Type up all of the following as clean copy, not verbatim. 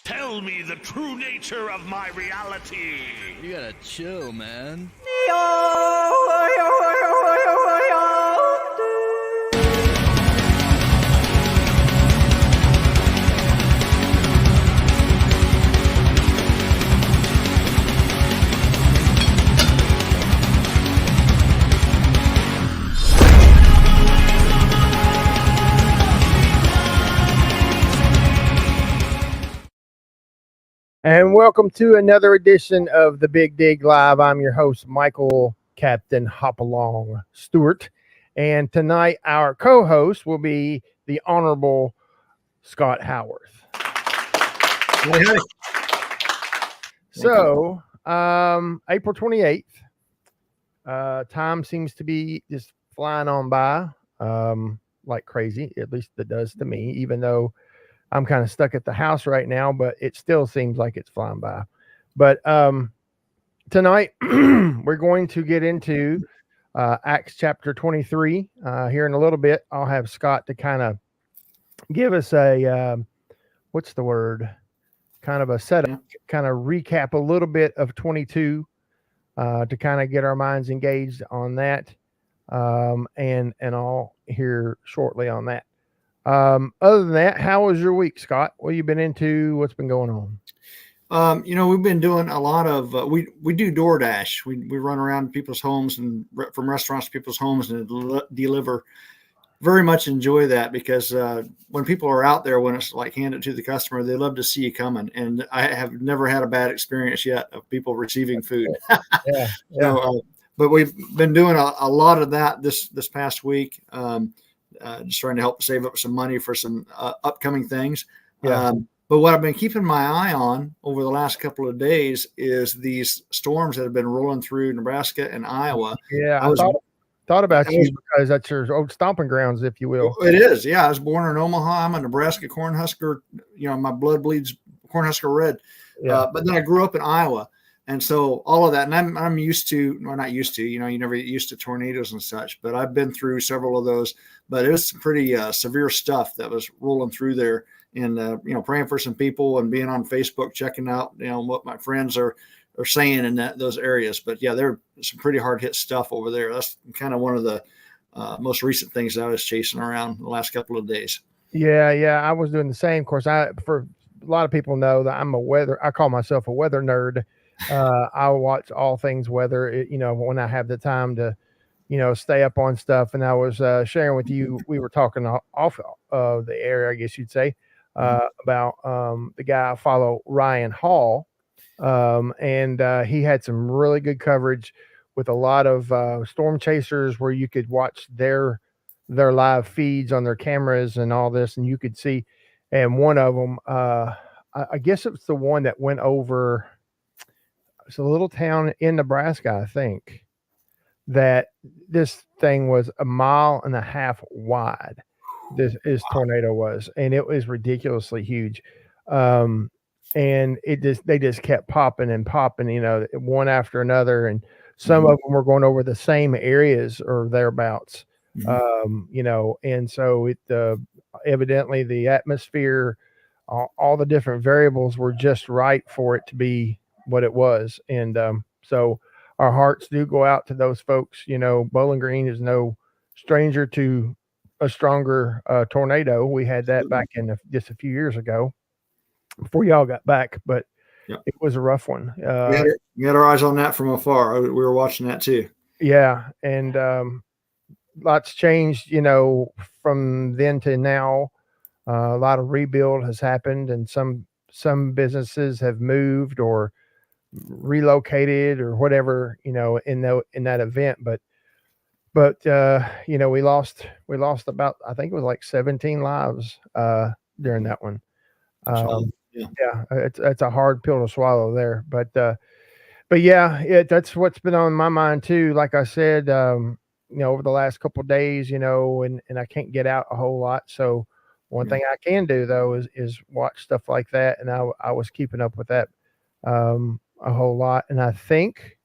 Tell me the true nature of my reality. You gotta chill, man. And welcome to another edition of the Big Dig Live. I'm your host, Michael Captain Hopalong Stewart. And tonight, our co host will be the Honorable Scott Howarth. Hey. So, April 28th, time seems to be just flying on by like crazy. At least it does to me, even though I'm kind of stuck at the house right now, but it still seems like it's flying by. But tonight we're going to get into Acts chapter 23. Here in a little bit, I'll have Scott to kind of give us a, what's the word? Kind of a setup, kind of recap a little bit of 22 to kind of get our minds engaged on that. And I'll hear shortly on that. Other than that, how was your week, Scott? What have you been into? What's been going on? We've been doing a lot of we do DoorDash. We run around people's homes and from restaurants to people's homes and deliver. Very much enjoy that because when people are out there, when it's like hand it to the customer, they love to see you coming. And I have never had a bad experience yet of people receiving food. Yeah. So, but we've been doing a lot of that this past week. Just trying to help save up some money for some upcoming things. Yeah. But what I've been keeping my eye on over the last couple of days is these storms that have been rolling through Nebraska and Iowa. Yeah, I thought about you because that's your old stomping grounds, if you will. It is. Yeah, I was born in Omaha. I'm a Nebraska Cornhusker. My blood bleeds Cornhusker red. Yeah. But then I grew up in Iowa. And so all of that, and I'm used to, well, not used to, you never get used to tornadoes and such, but I've been through several of those, but it was some pretty severe stuff that was rolling through there and, praying for some people and being on Facebook, checking out, what my friends are saying in those areas. But yeah, there's some pretty hard hit stuff over there. That's kind of one of the most recent things that I was chasing around the last couple of days. Yeah. I was doing the same. Of course, for a lot of people know that I call myself a weather nerd. I watch all things weather, when I have the time to, stay up on stuff. And I was sharing with you, we were talking off of the air, I guess you'd say, about the guy I follow, Ryan Hall. And he had some really good coverage with a lot of storm chasers where you could watch their live feeds on their cameras and all this. And you could see, and one of them, I guess it's the one that went over. It's a little town in Nebraska, I think, that this thing was 1.5 miles wide. This tornado was, and it was ridiculously huge. And they just kept popping and popping, one after another. And some of them were going over the same areas or thereabouts, and so it evidently the atmosphere, all the different variables were just right for it to be what it was. And so our hearts do go out to those folks. Bowling Green is no stranger to a stronger tornado. We had that back in just a few years ago before y'all got back, but It was a rough one. We had our eyes on that from afar. We were watching that too. Yeah. And lots changed, from then to now. A lot of rebuild has happened, and some businesses have moved or relocated or whatever, in that event. But we lost about, I think it was like 17 lives during that one. It's a hard pill to swallow there, but yeah, that's what's been on my mind too. Like I said, over the last couple of days, and I can't get out a whole lot. So one thing I can do though is watch stuff like that. And I was keeping up with that a whole lot. And I think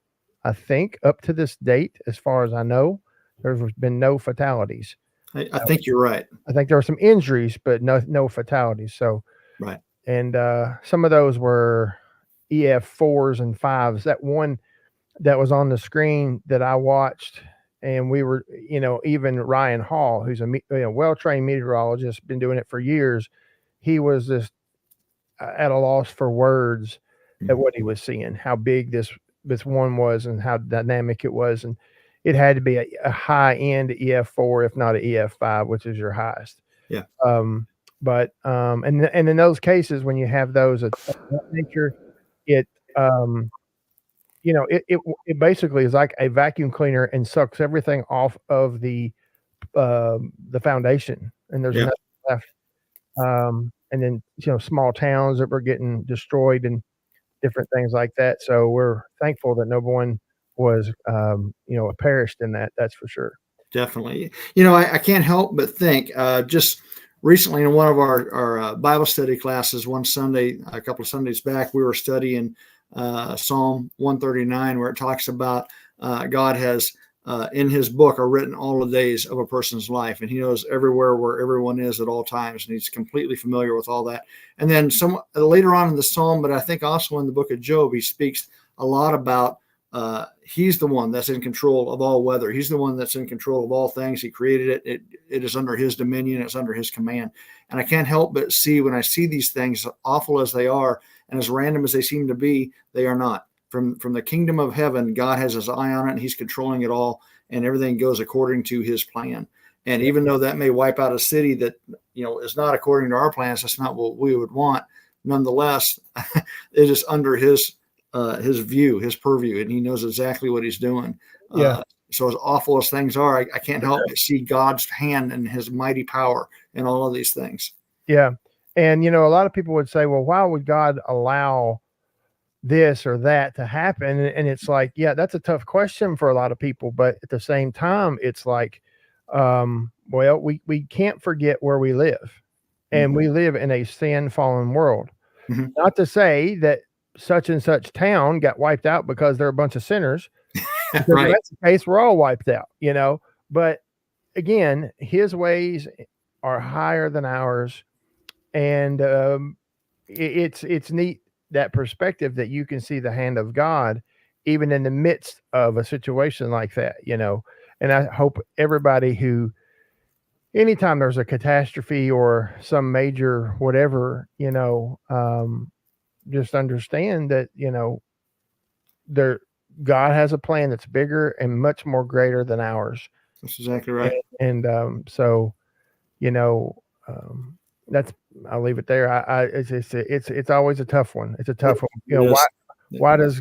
up to this date, as far as I know, there's been no fatalities. I think you're right. I think there were some injuries, but no fatalities. So right. and some of those were EF4s and 5s. That one that was on the screen that I watched, and we were, even Ryan Hall, who's a well-trained meteorologist, been doing it for years. He was just at a loss for words at what he was seeing, how big this one was and how dynamic it was. And it had to be a high end EF4, if not an EF5, which is your highest. Yeah. And in those cases, when you have those of that nature, it basically is like a vacuum cleaner and sucks everything off of the foundation, and there's nothing left. And then small towns that were getting destroyed and different things like that. So we're thankful that no one was perished in that. That's for sure. Definitely. I can't help but think just recently in one of our Bible study classes one Sunday, a couple of Sundays back, we were studying Psalm 139, where it talks about God has in his book are written all the days of a person's life, and he knows everywhere where everyone is at all times, and he's completely familiar with all that. And then some later on in the Psalm, but I think also in the book of Job, he speaks a lot about he's the one that's in control of all weather. He's the one that's in control of all things. He created it. It is under his dominion. It's under his command. And I can't help but see, when I see these things, awful as they are and as random as they seem to be, they are not. From the kingdom of heaven, God has his eye on it, and he's controlling it all, and everything goes according to his plan. And even though that may wipe out a city that is not according to our plans, that's not what we would want. Nonetheless, it is under his view, his purview, and he knows exactly what he's doing. So as awful as things are, I can't help but see God's hand and his mighty power in all of these things. Yeah. And, a lot of people would say, well, why would God allow this or that to happen? And it's like, yeah, that's a tough question for a lot of people. But at the same time, it's like, we can't forget where we live, and we live in a sin fallen world. Not to say that such and such town got wiped out because they're a bunch of sinners. Right. If that's the case, we're all wiped out, but again, his ways are higher than ours. And it's neat, that perspective that you can see the hand of God even in the midst of a situation like that, and I hope everybody anytime there's a catastrophe or some major whatever, just understand that, God has a plan that's bigger and much more greater than ours. That's exactly right. And that's, I'll leave it there. It's always a tough one. It's a tough one. Why does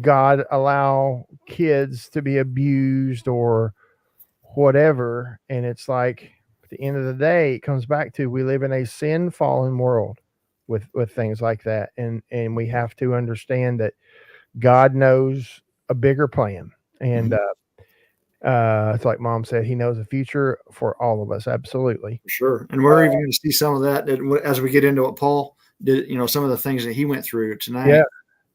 God allow kids to be abused or whatever? And it's like, at the end of the day, it comes back to, we live in a sin fallen world with things like that. And we have to understand that God knows a bigger plan. And it's like Mom said, he knows the future for all of us. Absolutely. For sure. And we're even going to see some of that as we get into what Paul did, some of the things that he went through tonight. Yeah,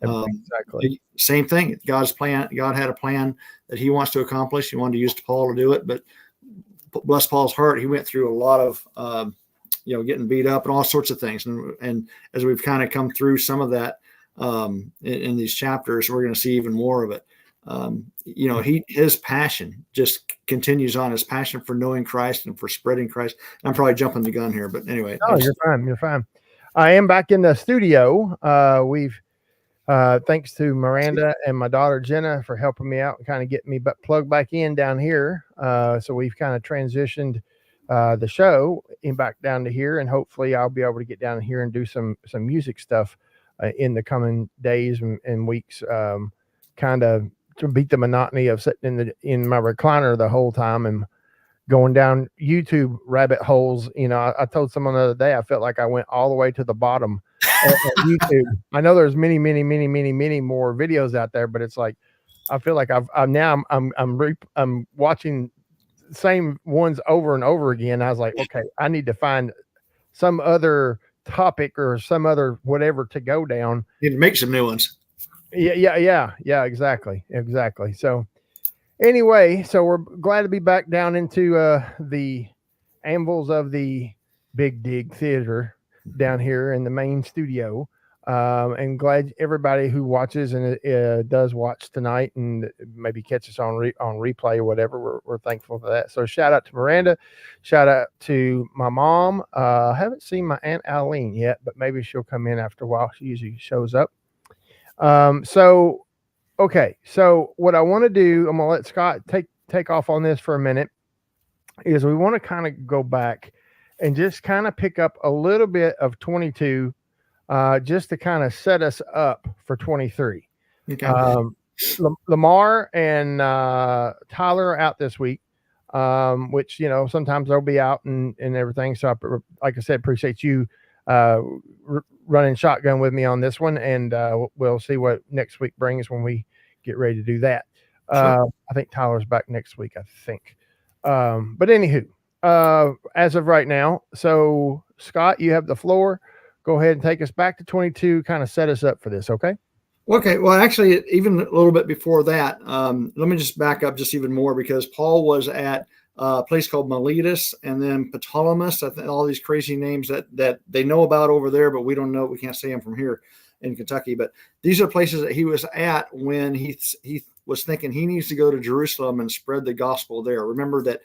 exactly. Same thing. God's plan. God had a plan that he wants to accomplish. He wanted to use Paul to do it, but bless Paul's heart, he went through a lot of, getting beat up and all sorts of things. And as we've kind of come through some of that in these chapters, we're going to see even more of it. His passion just continues on, his passion for knowing Christ and for spreading Christ. I'm probably jumping the gun here, but anyway. Oh, you're fine. You're fine. I am back in the studio. We've, thanks to Miranda and my daughter Jenna for helping me out and kind of getting me plugged back in down here. So we've kind of transitioned the show back down to here, and hopefully I'll be able to get down here and do some music stuff in the coming days and weeks, kind of to beat the monotony of sitting in my recliner the whole time and going down YouTube rabbit holes. I told someone the other day, I felt like I went all the way to the bottom of YouTube. I know there's many more videos out there, but it's like, I feel like I'm watching the same ones over and over again. I was like, okay, I need to find some other topic or some other whatever to go down. You need to make some new ones. Yeah, exactly. So anyway, so we're glad to be back down into the anvils of the Big Dig Theater. down here in the main studio. And glad everybody who watches and does watch tonight and maybe catch us on replay or whatever. We're thankful for that. So shout out to Miranda, shout out to my mom. I haven't seen my Aunt Eileen yet, but maybe she'll come in after a while. She usually shows up. Okay. So what I want to do, I'm gonna let Scott take off on this for a minute. Is we want to kind of go back and just kind of pick up a little bit of 22. Just to kind of set us up for 23. Okay. Lamar and Tyler are out this week, which, sometimes they'll be out and everything. So, like I said, appreciate you running shotgun with me on this one. And we'll see what next week brings when we get ready to do that. Sure. I think Tyler's back next week, I think. But anywho, as of right now, so Scott, you have the floor. Go ahead and take us back to 22, kind of set us up for this, okay? Okay. Well, actually, even a little bit before that, let me just back up just even more, because Paul was at a place called Miletus and then Ptolemais. I think all these crazy names that they know about over there, but we don't know. We can't say them from here in Kentucky. But these are places that he was at when he was thinking he needs to go to Jerusalem and spread the gospel there. Remember that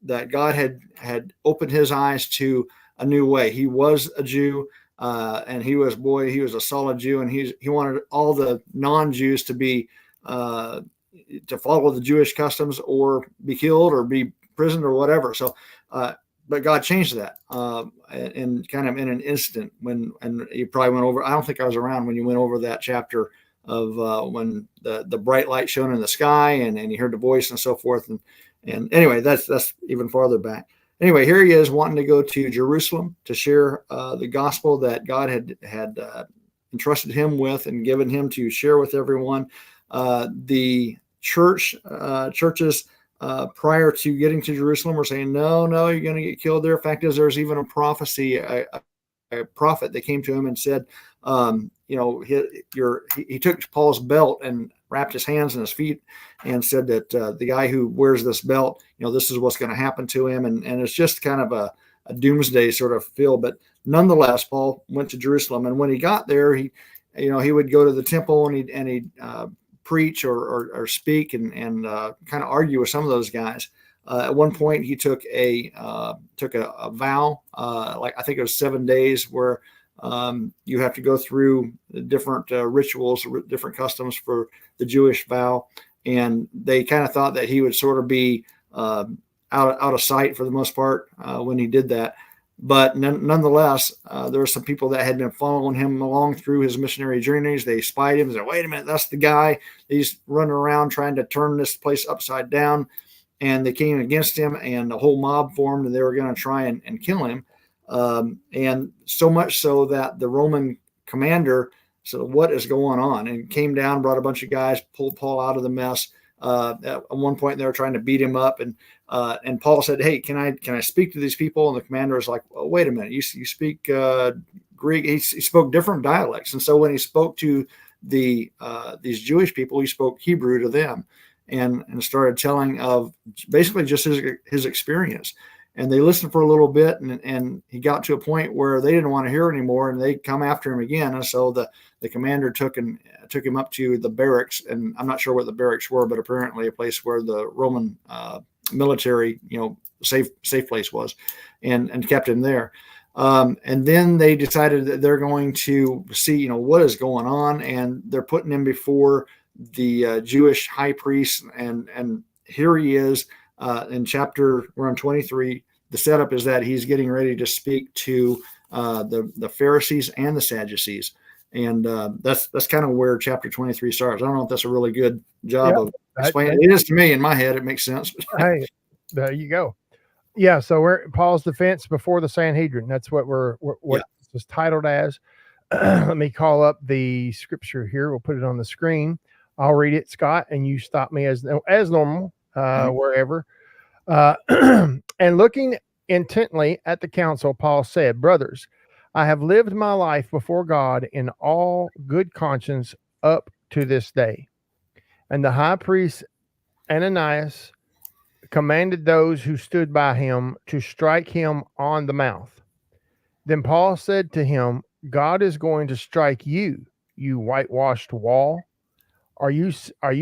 that God had opened his eyes to a new way. He was a Jew, and he was a solid Jew, and he wanted all the non-Jews to be to follow the Jewish customs or be killed or be imprisoned or whatever. So, but God changed that and kind of in an instant. And you probably went over. I don't think I was around when you went over that chapter of when the bright light shone in the sky and you heard the voice and so forth. And anyway, that's even farther back. Anyway, here he is wanting to go to Jerusalem to share the gospel that God had entrusted him with and given him to share with everyone. The churches prior to getting to Jerusalem were saying, no, you're going to get killed there. Fact is, there's even a prophecy, a prophet that came to him and said, he took Paul's belt and wrapped his hands and his feet and said that the guy who wears this belt, this is what's going to happen to him. And it's just kind of a doomsday sort of feel. But nonetheless, Paul went to Jerusalem. And when he got there, he would go to the temple and he'd preach or speak and kind of argue with some of those guys. At one point, he took a vow, like I think it was 7 days, where you have to go through different rituals, different customs for the Jewish vow. And they kind of thought that he would sort of be out of sight for the most part when he did that. But nonetheless, there were some people that had been following him along through his missionary journeys. They spied him and said, wait a minute, that's the guy. He's running around trying to turn this place upside down. And they came against him, and the whole mob formed, and they were going to try and kill him. And so much so that the Roman commander said, what is going on? And came down, brought a bunch of guys, pulled Paul out of the mess. At one point they were trying to beat him up, and Paul said, hey, can I speak to these people? And the commander was like, well, wait a minute, you speak Greek. He spoke different dialects. And so when he spoke to these Jewish people, he spoke Hebrew to them and started telling of basically just his experience. And they listened for a little bit, and he got to a point where they didn't want to hear anymore, and they come after him again. And so the commander took him up to the barracks, and I'm not sure what the barracks were, but apparently a place where the Roman military, safe place was, and kept him there. And then they decided that they're going to see, what is going on, and they're putting him before the Jewish high priest, and here he is. We're on 23. The setup is that he's getting ready to speak to the Pharisees and the Sadducees, and that's kind of where chapter 23 starts. I don't know if that's a really good job of explaining. It is to me in my head. It makes sense. Hey, there you go. Yeah. So we're Paul's defense before the Sanhedrin. That's what this is titled as. Let me call up the scripture here. We'll put it on the screen. I'll read it, Scott, and you stop me as normal. Wherever. And looking intently at the council, Paul said, brothers, I have lived my life before God in all good conscience up to this day. And the high priest Ananias commanded those who stood by him to strike him on the mouth. Then Paul said to him, God is going to strike you, you whitewashed wall. Are you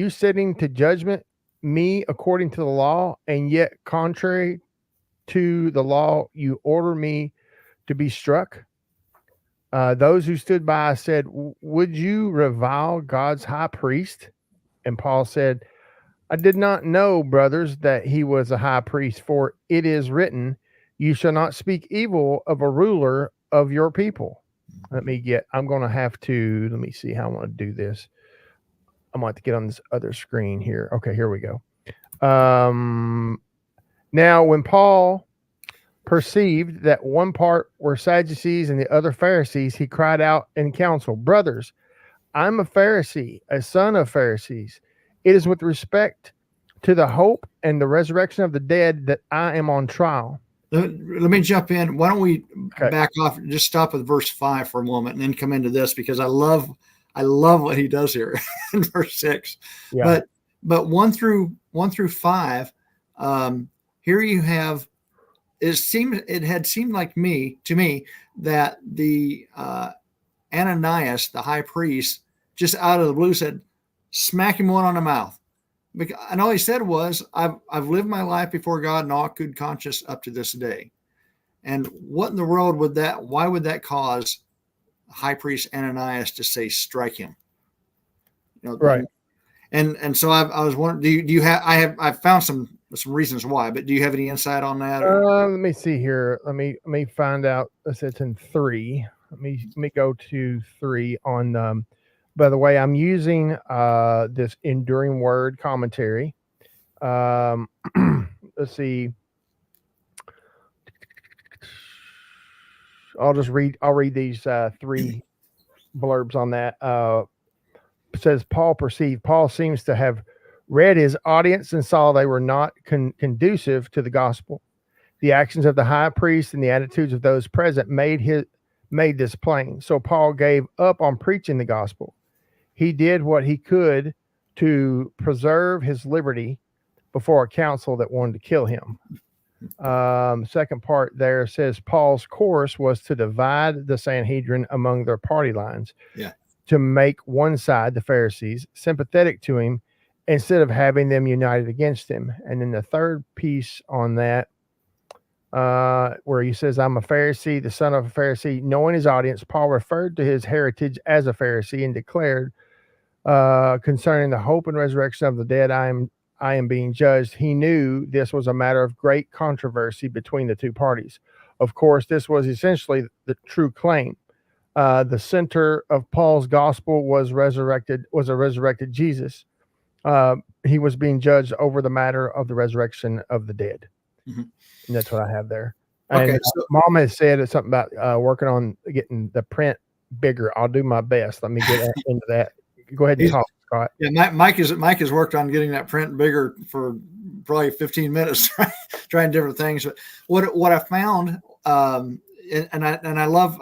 sitting to judgment me according to the law, and yet contrary to the law you order me to be struck? Those who stood by said, would you revile God's high priest? And Paul said, I did not know, brothers, that he was a high priest, for it is written, you shall not speak evil of a ruler of your people. I'm going to have to, let me see how I want to do this. I'm going to have to get on this other screen here. Okay, here we go. Now, when Paul perceived that one part were Sadducees and the other Pharisees, he cried out in council, brothers, I'm a Pharisee, a son of Pharisees. It is with respect to the hope and the resurrection of the dead that I am on trial. Let me jump in. Why don't we back off, just stop with verse 5 for a moment and then come into this, because I love what he does here in verse 6. Yeah. But 1 through 5, here you have, it had seemed like to me that the Ananias, the high priest, just out of the blue said, smack him one on the mouth. And all he said was, I've lived my life before God in all good conscience up to this day. And what in the world why would that cause high priest Ananias to say, strike him? Right. And so I was wondering, do you have, I've found some reasons why, but do you have any insight on that? Let me see here. Let me find out. It's in 3. Let me go to 3 on, by the way, I'm using this Enduring Word commentary. Let's see. I'll read these 3 blurbs on that. It says Paul perceived. Paul seems to have read his audience and saw they were not conducive to the gospel. The actions of the high priest and the attitudes of those present made this plain. So Paul gave up on preaching the gospel. He did what he could to preserve his liberty before a council that wanted to kill him. Second part there says Paul's course was to divide the Sanhedrin among their party lines. Yeah. To make one side, the Pharisees, sympathetic to him instead of having them united against him. And then the third piece on that, where he says, I'm a Pharisee, the son of a Pharisee. Knowing his audience, Paul referred to his heritage as a Pharisee and declared concerning the hope and resurrection of the dead, I am being judged. He knew this was a matter of great controversy between the two parties. Of course, this was essentially the true claim. The center of Paul's gospel was a resurrected Jesus. He was being judged over the matter of the resurrection of the dead. Mm-hmm. And that's what I have there. Okay, and Mom has said something about working on getting the print bigger. I'll do my best. Let me get into that. Go ahead and talk, Scott. Yeah, Mike has worked on getting that print bigger for probably 15 minutes, trying different things. But what I found, and I love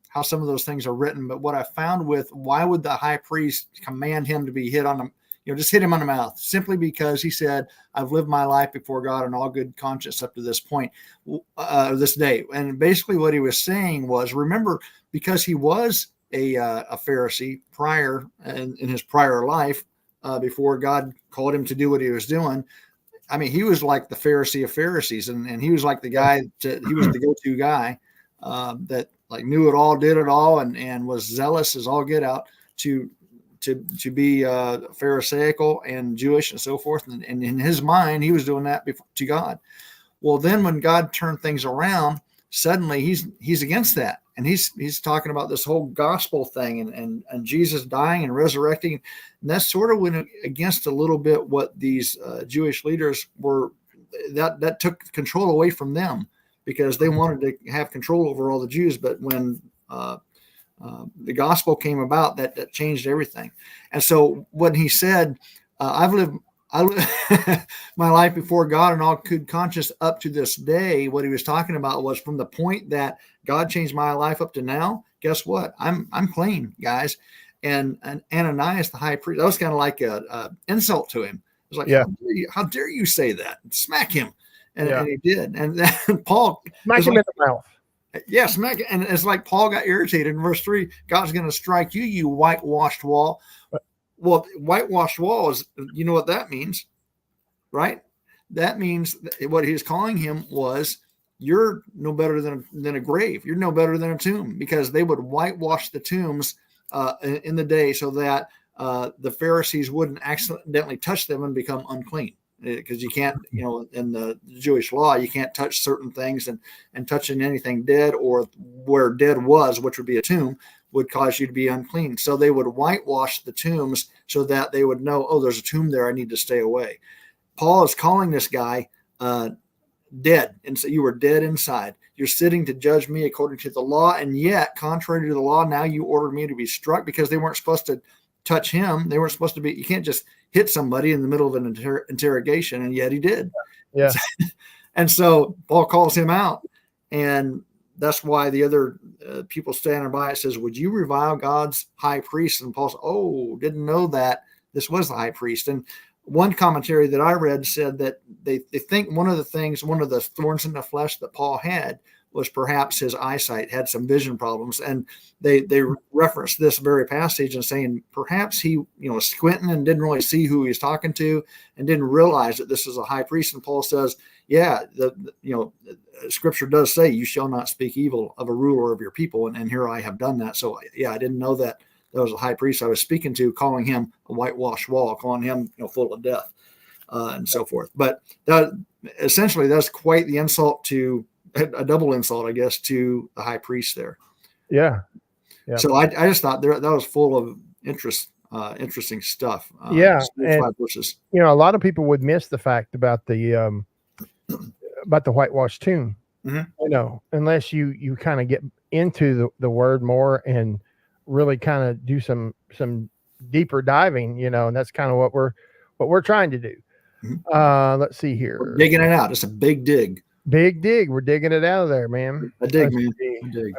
how some of those things are written. But what I found with why would the high priest command him to be hit on the, just hit him on the mouth, simply because he said, I've lived my life before God in all good conscience up to this point, this day. And basically what he was saying was, remember, because he was a Pharisee prior in his prior life, before God called him to do what he was doing. I mean, he was like the Pharisee of Pharisees, and he was like the guy he was the go-to guy that like knew it all, did it all, and was zealous as all get out to be Pharisaical and Jewish and so forth. And in his mind, he was doing that to God. Well, then when God turned things around, suddenly he's against that. And he's talking about this whole gospel thing and Jesus dying and resurrecting. And that sort of went against a little bit what these Jewish leaders were, that took control away from them, because they wanted to have control over all the Jews. But when the gospel came about, that changed everything. And so when he said, I live my life before God in all good conscience up to this day, what he was talking about was from the point that God changed my life up to now, guess what? I'm clean, guys. And Ananias, the high priest, that was kind of like a insult to him. It was like, yeah, how dare you say that? Smack him. And he did. And then Paul smack him in the mouth. Yes, Mac, and it's like Paul got irritated in verse 3. God's going to strike you, you whitewashed wall. Well, whitewashed wall is, you know what that means, right? That means what he's calling him was, you're no better than a grave. You're no better than a tomb, because they would whitewash the tombs in the day so that the Pharisees wouldn't accidentally touch them and become unclean. Because you can't, in the Jewish law, you can't touch certain things, and touching anything dead or where dead was, which would be a tomb, would cause you to be unclean. So they would whitewash the tombs so that they would know, oh, there's a tomb there, I need to stay away. Paul is calling this guy dead. And so you were dead inside. You're sitting to judge me according to the law. And yet, contrary to the law, now you order me to be struck, because they weren't supposed to touch him. They weren't supposed to be, you can't just hit somebody in the middle of an interrogation. And yet he did. Yeah. And so Paul calls him out. And that's why the other people standing by it says, would you revile God's high priest? And Paul said, oh, didn't know that this was the high priest. And one commentary that I read said that they think one of the thorns in the flesh that Paul had was perhaps his eyesight, had some vision problems. And they referenced this very passage and saying perhaps he, was squinting and didn't really see who he was talking to and didn't realize that this is a high priest. And Paul says, yeah, scripture does say you shall not speak evil of a ruler of your people. And here I have done that. So yeah, I didn't know that was a high priest I was speaking to, calling him a whitewashed wall, calling him, full of death, and so forth. But that essentially, that's quite the insult, to a double insult, I guess, to the high priest there. Yeah. So I just thought that was full of interesting stuff. Yeah. 5 verses. A lot of people would miss the fact about the whitewashed tomb, unless you kind of get into the word more and really kind of do some deeper diving, and that's kind of what we're trying to do. Mm-hmm. Let's see here. We're digging it out. It's a big dig. Big dig. We're digging it out of there, man. A dig, man. A dig.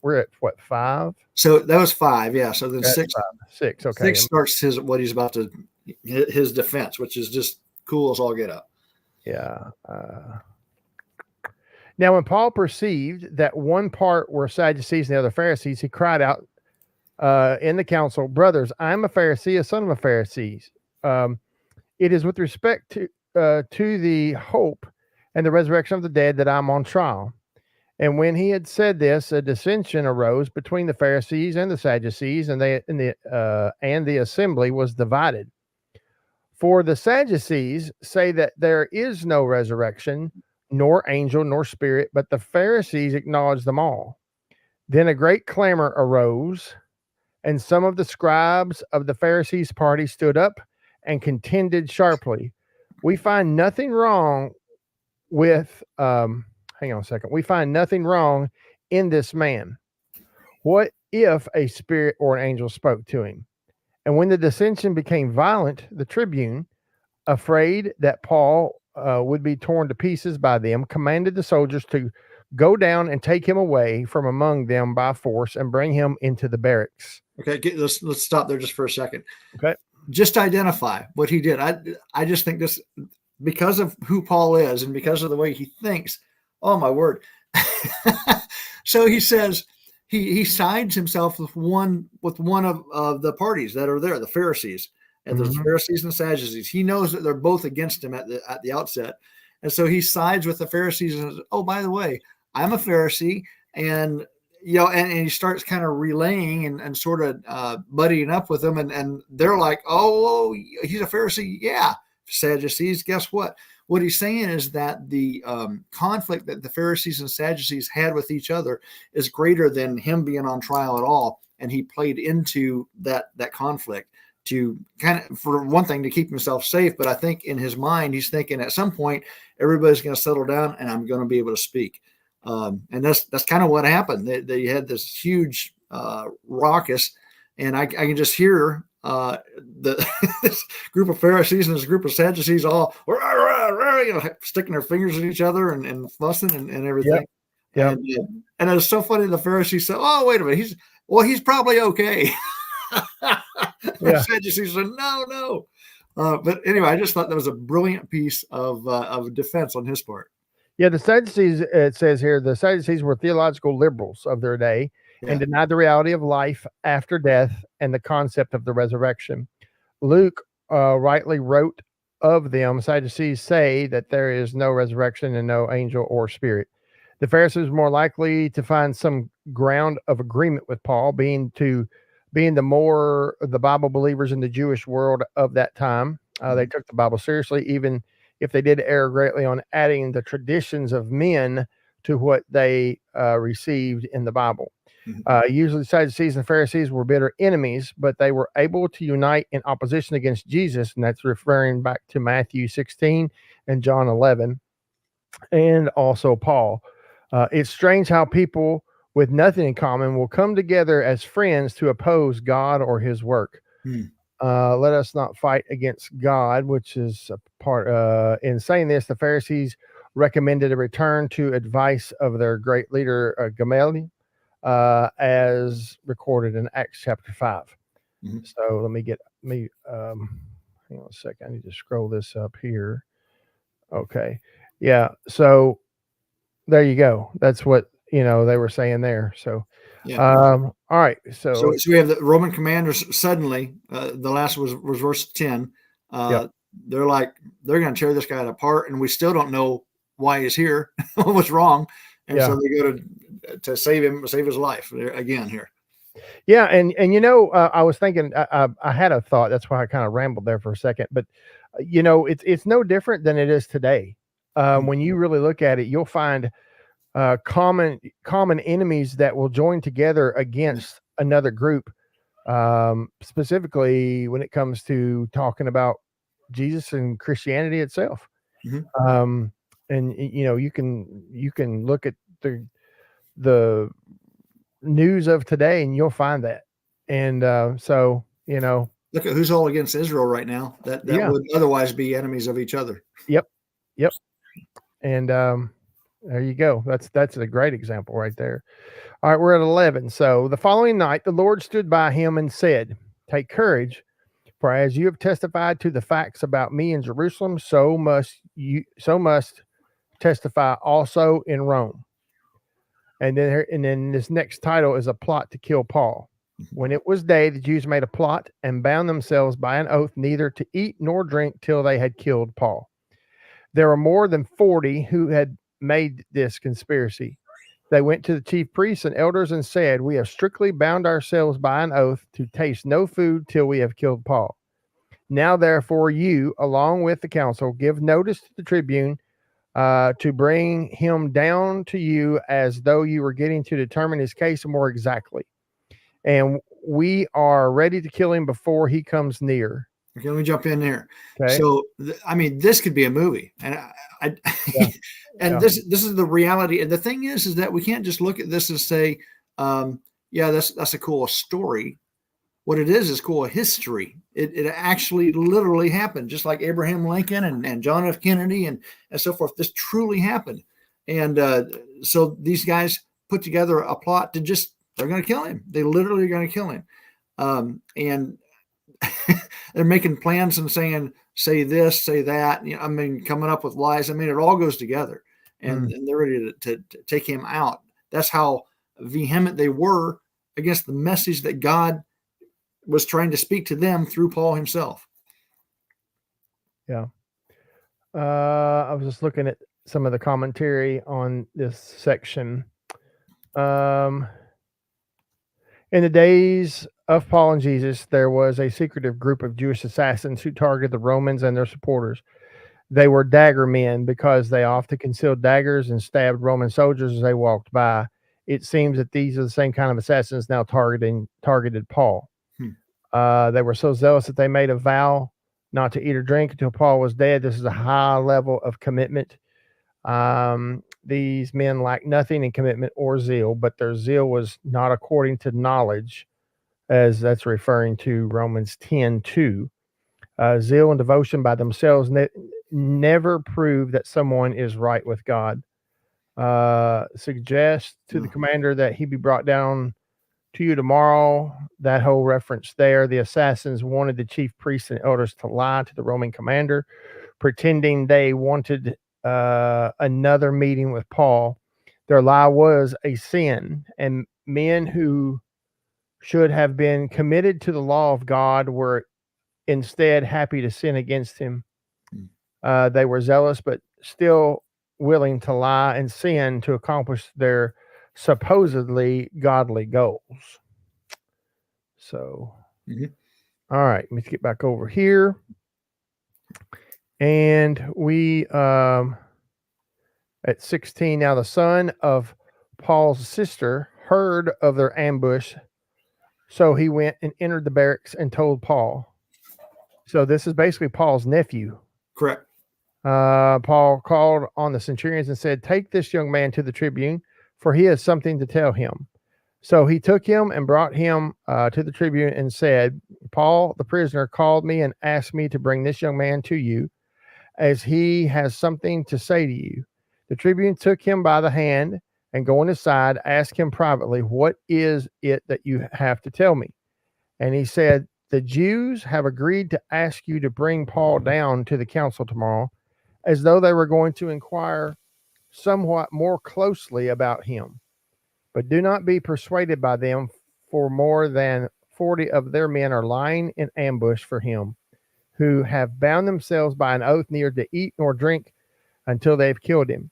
We're at what, 5? So that was 5, yeah. So then 6. 6. Okay. 6 starts his defense, which is just cool as all get up. Yeah. Now, when Paul perceived that one part were Sadducees and the other Pharisees, he cried out in the council, brothers, I'm a Pharisee, a son of a Pharisee. It is with respect to the hope and the resurrection of the dead that I'm on trial. And when he had said this, a dissension arose between the Pharisees and the Sadducees, and the assembly was divided. For the Sadducees say that there is no resurrection, nor angel, nor spirit, but the Pharisees acknowledge them all. Then a great clamor arose, and some of the scribes of the Pharisees' party stood up and contended sharply. We find nothing wrong with, hang on a second. We find nothing wrong in this man. What if a spirit or an angel spoke to him? And when the dissension became violent, the tribune, afraid that Paul would be torn to pieces by them, commanded the soldiers to go down and take him away from among them by force and bring him into the barracks. Okay, let's stop there just for a second. Okay. Just identify what he did. I just think this, because of who Paul is and because of the way he thinks, oh my word. So he says he sides himself with one of the parties that are there, the Pharisees. And there's Pharisees and Sadducees. He knows that they're both against him at the outset. And so he sides with the Pharisees and says, oh, by the way, I'm a Pharisee. And, and he starts kind of relaying and sort of buddying up with them. And they're like, oh, he's a Pharisee. Yeah. Sadducees, guess what? What he's saying is that the conflict that the Pharisees and Sadducees had with each other is greater than him being on trial at all. And he played into that conflict to kind of, for one thing, to keep himself safe. But I think in his mind, he's thinking at some point, everybody's going to settle down and I'm going to be able to speak. And that's kind of what happened. They had this huge raucus, and I can just hear this group of Pharisees and this group of Sadducees all sticking their fingers at each other and fussing and everything. Yeah. And it was so funny. The Pharisees said, oh, wait a minute. He's probably okay. Yeah. Sadducees said, no. But anyway, I just thought that was a brilliant piece of defense on his part. Yeah, the Sadducees, it says here, the Sadducees were theological liberals of their day and Yeah. denied the reality of life after death and the concept of the resurrection. Luke rightly wrote of them, Sadducees say that there is no resurrection and no angel or spirit. The Pharisees were more likely to find some ground of agreement with Paul, being the Bible believers in the Jewish world of that time. They took the Bible seriously, even if they did err greatly on adding the traditions of men to what they received in the Bible. Usually, the Sadducees and Pharisees were bitter enemies, but they were able to unite in opposition against Jesus, and that's referring back to Matthew 16 and John 11, and also Paul. It's strange how people with nothing in common will come together as friends to oppose God or his work. Let us not fight against God, which is a part. In saying this, the Pharisees recommended a return to advice of their great leader Gamaliel, as recorded in Acts chapter 5. So let me hang on a second. I need to scroll this up here. Okay. Yeah. So there you go. That's what, they were saying there. So, all right. So we have the Roman commanders suddenly, the last was verse 10. They're like, they're going to tear this guy apart, and we still don't know why he's here, what's wrong. And so they go to save his life again here. Yeah. And I was thinking, I had a thought. That's why I kind of rambled there for a second, but it's no different than it is today. When you really look at it, you'll find common enemies that will join together against another group, specifically when it comes to talking about Jesus and Christianity itself. And you can look at the news of today and you'll find that. And look at who's all against Israel right now that would otherwise be enemies of each other. Yep. And there you go. That's a great example right there. All right, we're at 11. So the following night, the Lord stood by him and said, "Take courage, for as you have testified to the facts about me in Jerusalem, so must testify also in Rome." And then this next title is a plot to kill Paul. When it was day, the Jews made a plot and bound themselves by an oath neither to eat nor drink till they had killed Paul. There were more than 40 who had made this conspiracy. They went to the chief priests and elders and said, "We have strictly bound ourselves by an oath to taste no food till we have killed Paul. Now, therefore, you, along with the council, give notice to the tribune to bring him down to you as though you were getting to determine his case more exactly. And we are ready to kill him before he comes near." Okay, let me jump in there. Okay. So, this could be a movie, and this is the reality. And the thing is that we can't just look at this and say, that's a cool story. What it is cool history. It actually literally happened, just like Abraham Lincoln and John F. Kennedy and so forth. This truly happened. And so these guys put together a plot to they're going to kill him. They literally are going to kill him. And they're making plans and saying, say this, say that, coming up with lies. It all goes together, and they're ready to take him out. That's how vehement they were against the message that God was trying to speak to them through Paul himself. Yeah. I was just looking at some of the commentary on this section. In the days of Paul and Jesus, there was a secretive group of Jewish assassins who targeted the Romans and their supporters. They were dagger men because they often concealed daggers and stabbed Roman soldiers as they walked by. It seems that these are the same kind of assassins now targeted Paul. They were so zealous that they made a vow not to eat or drink until Paul was dead. This is a high level of commitment. These men lacked nothing in commitment or zeal, but their zeal was not according to knowledge, as that's referring to Romans 10:2. Zeal and devotion by themselves never prove that someone is right with God. Suggest to the commander that he be brought down to you tomorrow. That whole reference there. The assassins wanted the chief priests and elders to lie to the Roman commander, pretending they wanted another meeting with Paul. Their lie was a sin, and men who should have been committed to the law of God were instead happy to sin against him. They were zealous, but still willing to lie and sin to accomplish their supposedly godly goals. So, all right, let's get back over here. And we, at 16, now the son of Paul's sister heard of their ambush. So he went and entered the barracks and told Paul. So this is basically Paul's nephew. Correct. Paul called on the centurions and said, "Take this young man to the tribune, for he has something to tell him." So he took him and brought him to the tribune and said, "Paul, the prisoner, called me and asked me to bring this young man to you, as he has something to say to you." The tribune took him by the hand and, going aside, asked him privately, "What is it that you have to tell me?" And he said, "The Jews have agreed to ask you to bring Paul down to the council tomorrow, as though they were going to inquire somewhat more closely about him. But do not be persuaded by them, for more than 40 of their men are lying in ambush for him, who have bound themselves by an oath neither to eat nor drink until they've killed him.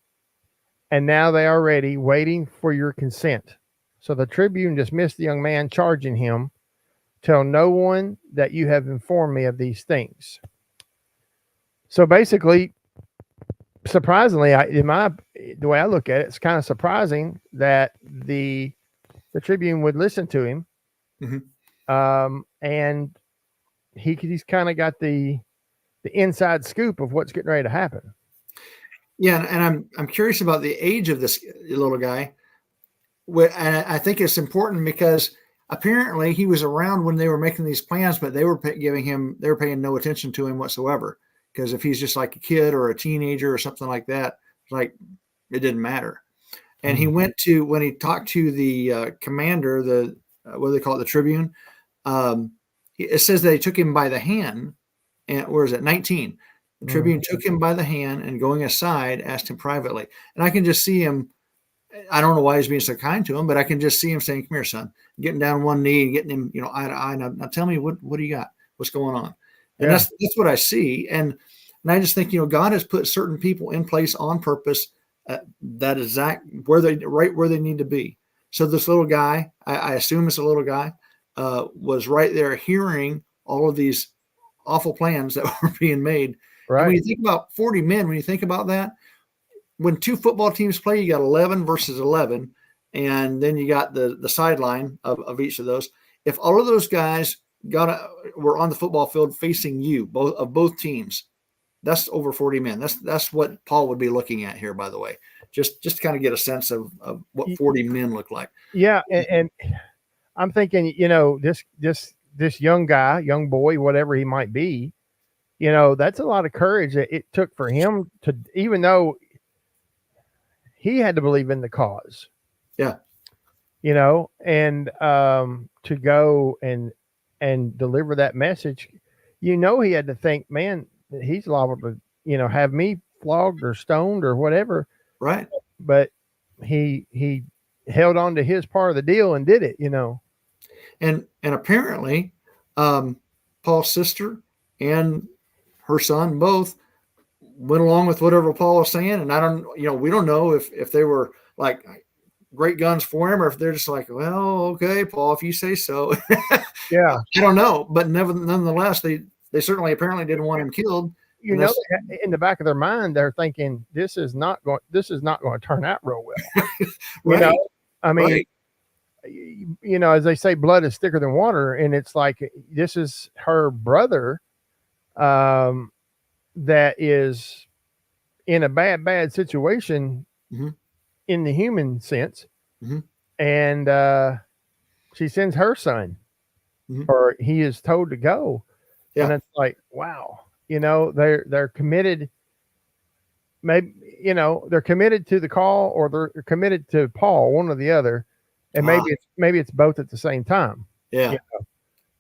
And now they are ready, waiting for your consent." So the tribune dismissed the young man, charging him, "Tell no one that you have informed me of these things." So basically, surprisingly, the way I look at it, it's kind of surprising that the tribune would listen to him, and he's kind of got the inside scoop of what's getting ready to happen. Yeah, and I'm curious about the age of this little guy. And I think it's important because apparently he was around when they were making these plans, but they were paying no attention to him whatsoever. Because if he's just like a kid or a teenager or something like that, like it didn't matter. And he went to, when he talked to the commander, what do they call it, the tribune, it says that he took him by the hand. And where is it? 19. The tribune took him by the hand and, going aside, asked him privately. And I can just see him. I don't know why he's being so kind to him, but I can just see him saying, "Come here, son," getting down one knee and getting him, eye to eye. Now tell me, what do you got? What's going on? And that's what I see. And I just think, God has put certain people in place on purpose, that exact where they need to be. So this little guy, I assume it's a little guy, was right there hearing all of these awful plans that were being made. Right. And when you think about 40 men, when you think about that, when two football teams play, you got 11 versus 11, and then you got the sideline of each of those. If all of those guys were on the football field facing you, both teams, that's over 40 men. That's what Paul would be looking at here, by the way, just to kind of get a sense of what 40 men look like. Yeah, and I'm thinking, this young guy, young boy, whatever he might be, that's a lot of courage that it took for him to, even though he had to believe in the cause. Yeah. And to go and deliver that message, he had to think, man, he's liable to, have me flogged or stoned or whatever. Right. But he held on to his part of the deal and did it, And apparently, Paul's sister and her son both went along with whatever Paul was saying. And we don't know if they were like great guns for him, or if they're just like, well, okay, Paul, if you say so. Yeah. I don't know. But nonetheless, they certainly apparently didn't want him killed. In the back of their mind, they're thinking this is not going to turn out real well. Right. I mean, right. As they say, blood is thicker than water. And it's like, this is her brother, that is in a bad situation, in the human sense. And, she sends her son, or he is told to go. Yeah. And it's like, wow, they're committed. Maybe, they're committed to the call, or they're committed to Paul, one or the other. And maybe it's both at the same time. Yeah.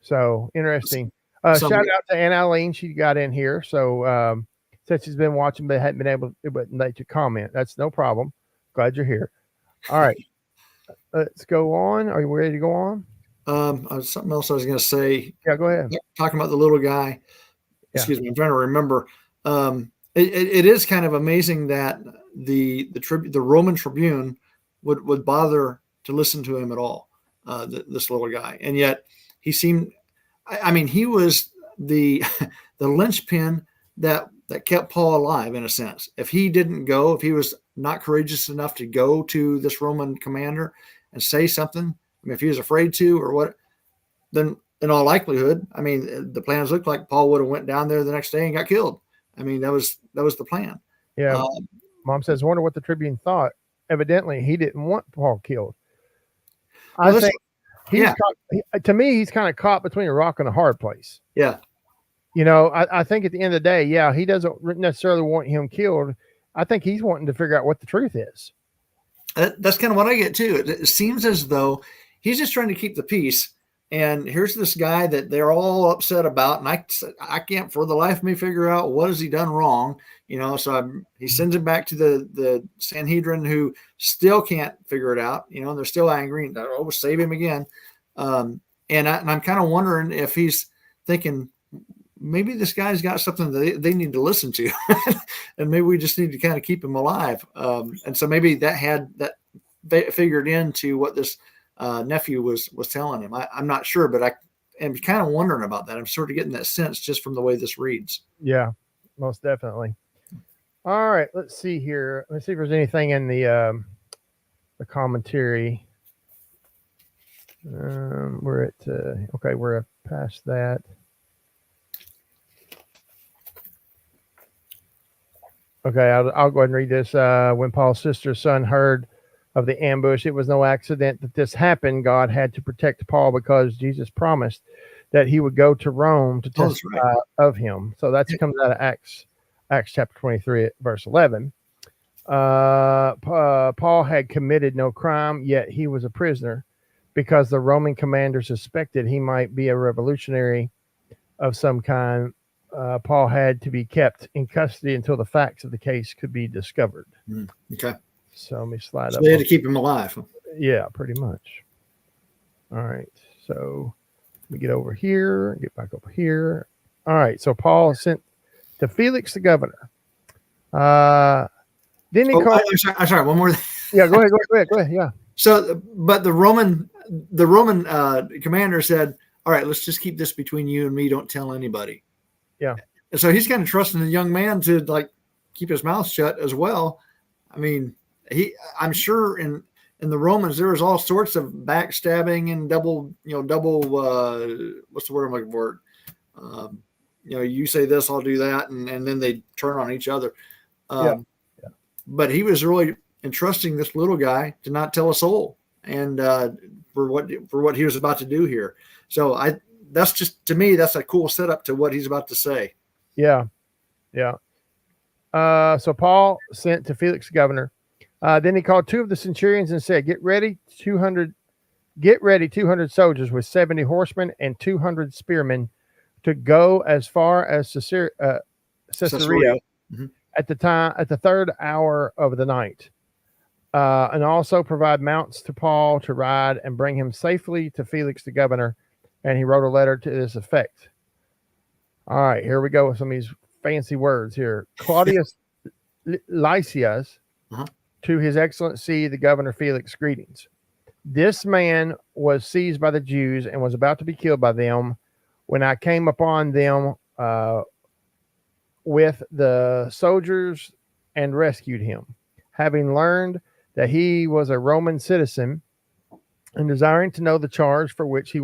So interesting. Shout out to Ann Eileen. She got in here. So, said she's been watching but hadn't been able to comment. That's no problem. Glad you're here. All right. Let's go on. Are you ready to go on? Something else I was going to say. Yeah, go ahead. Talking about the little guy. Yeah. Excuse me. I'm trying to remember. It is kind of amazing that the Roman Tribune would bother to listen to him at all. This little guy, and yet he seemed. I mean, he was the the linchpin that kept Paul alive in a sense. If he didn't go, if he was not courageous enough to go to this Roman commander and say something, I mean, if he was afraid to or what, then in all likelihood, I mean, the plans looked like Paul would have went down there the next day and got killed. I mean, that was the plan. Yeah. Mom says, wonder what the Tribune thought. Evidently, he didn't want Paul killed. I think to me, he's kind of caught between a rock and a hard place. Yeah. I think at the end of the day, he doesn't necessarily want him killed. I think he's wanting to figure out what the truth is. That's kind of what I get too. It seems as though he's just trying to keep the peace. And here's this guy that they're all upset about. And I can't for the life of me figure out what has he done wrong. So he sends him back to the Sanhedrin, who still can't figure it out. And they're still angry. And we'll save him again. And I'm kind of wondering if he's thinking, maybe this guy's got something that they need to listen to, and maybe we just need to kind of keep him alive. And so maybe that had that figured into what this nephew was telling him. I'm not sure, but I am kind of wondering about that. I'm sort of getting that sense just from the way this reads. Yeah, most definitely. All right, let's see here. Let's see if there's anything in the commentary. We're past that. Okay, I'll go ahead and read this. When Paul's sister's son heard of the ambush, it was no accident that this happened. God had to protect Paul because Jesus promised that he would go to Rome to testify of him. So that comes out of Acts chapter 23, verse 11. Paul had committed no crime, yet he was a prisoner because the Roman commander suspected he might be a revolutionary of some kind. Paul had to be kept in custody until the facts of the case could be discovered. Okay. So let me slide up. They had to keep him alive. Yeah, pretty much. All right. So let me get over here, get back over here. All right. So Paul sent to Felix the governor. Then he called. I'm sorry. One more. Yeah, go ahead. Yeah. So, but the Roman commander said, "All right, let's just keep this between you and me. Don't tell anybody." Yeah. And so he's kind of trusting the young man to keep his mouth shut as well. I mean, I'm sure in the Romans, there was all sorts of backstabbing and double, what's the word I'm looking for? You say this, I'll do that. And then they turn on each other. But he was really entrusting this little guy to not tell a soul and for what he was about to do here. So that's just, to me, that's a cool setup to what he's about to say. Yeah. So Paul sent to Felix governor. Then he called two of the centurions and said, Get ready 200 soldiers with 70 horsemen and 200 spearmen to go as far as Caesarea at the third hour of the night. And also provide mounts to Paul to ride and bring him safely to Felix the governor. And he wrote a letter to this effect. All right, here we go with some of these fancy words here. Claudius Lysias, to his excellency, the governor Felix, greetings. This man was seized by the Jews and was about to be killed by them when I came upon them with the soldiers and rescued him. Having learned that he was a Roman citizen and desiring to know the charge for which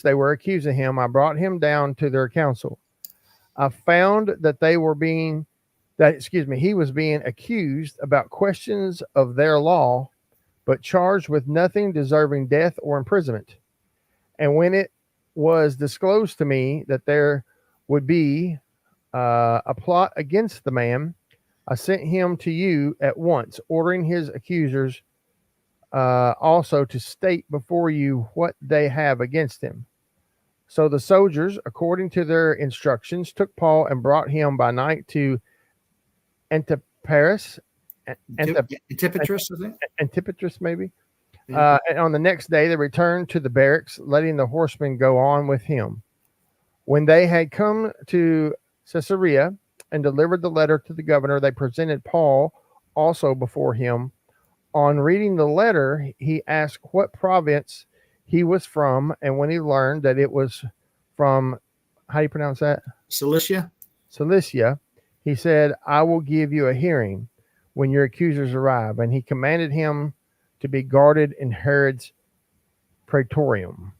they were accusing him, I brought him down to their council. I found that he was being accused about questions of their law, but charged with nothing deserving death or imprisonment. And when it was disclosed to me that there would be a plot against the man, I sent him to you at once, ordering his accusers also to state before you what they have against him. So the soldiers, according to their instructions, took Paul and brought him by night to Antiparis, Antipatris, I think. Antipatris maybe. Yeah. And on the next day, they returned to the barracks, letting the horsemen go on with him. When they had come to Caesarea and delivered the letter to the governor, they presented Paul also before him. On reading the letter, he asked what province he was from, and when he learned that it was from, how do you pronounce that? Cilicia. Cilicia, he said, I will give you a hearing when your accusers arrive. And he commanded him to be guarded in Herod's praetorium.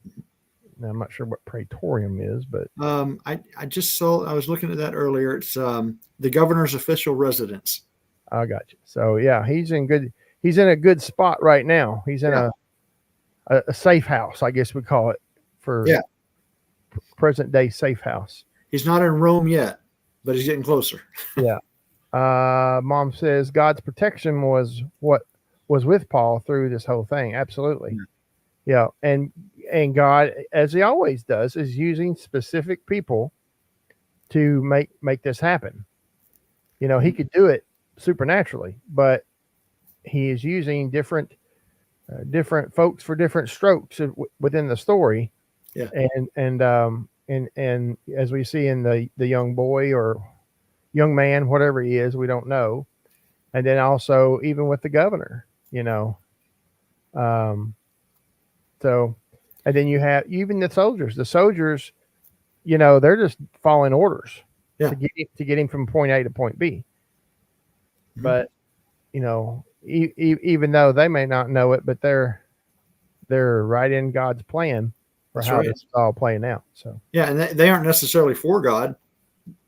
Now, I'm not sure what praetorium is, but I just saw, I was looking at that earlier. It's the governor's official residence. I got you. So yeah, he's in a good spot right now. He's in a safe house, I guess we call it, for present day safe house. He's not in Rome yet, but he's getting closer. Yeah. Mom says God's protection was what was with Paul through this whole thing. Absolutely. Yeah. And God, as he always does, is using specific people to make this happen. You know, he could do it supernaturally, but he is using different folks for different strokes within the story. Yeah. And as we see in the young boy or young man, whatever he is, we don't know. And then also even with the governor, you know, so, and then you have even the soldiers, you know, they're just following orders to get him from point A to point B. Mm-hmm. But, you know, even though they may not know it, but they're right in God's plan for how it's all playing out. So, yeah. And they aren't necessarily for God.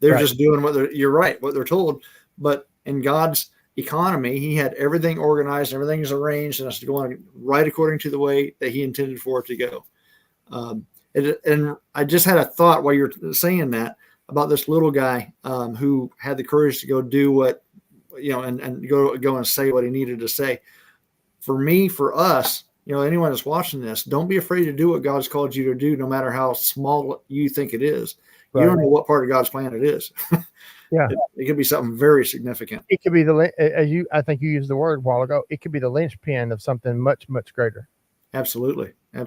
They're just doing what they're told. But in God's economy, he had everything organized, everything's arranged, and it's going right according to the way that he intended for it to go. And I just had a thought while you're saying that about this little guy who had the courage to go do what, you know, and go and say what he needed to say. For us, you know, anyone that's watching this, don't be afraid to do what God's called you to do, no matter how small you think it is. Right. You don't know what part of God's plan it is. Yeah, it could be something very significant. It could be I think you used the word a while ago. It could be the linchpin of something much, much greater. Absolutely. Now,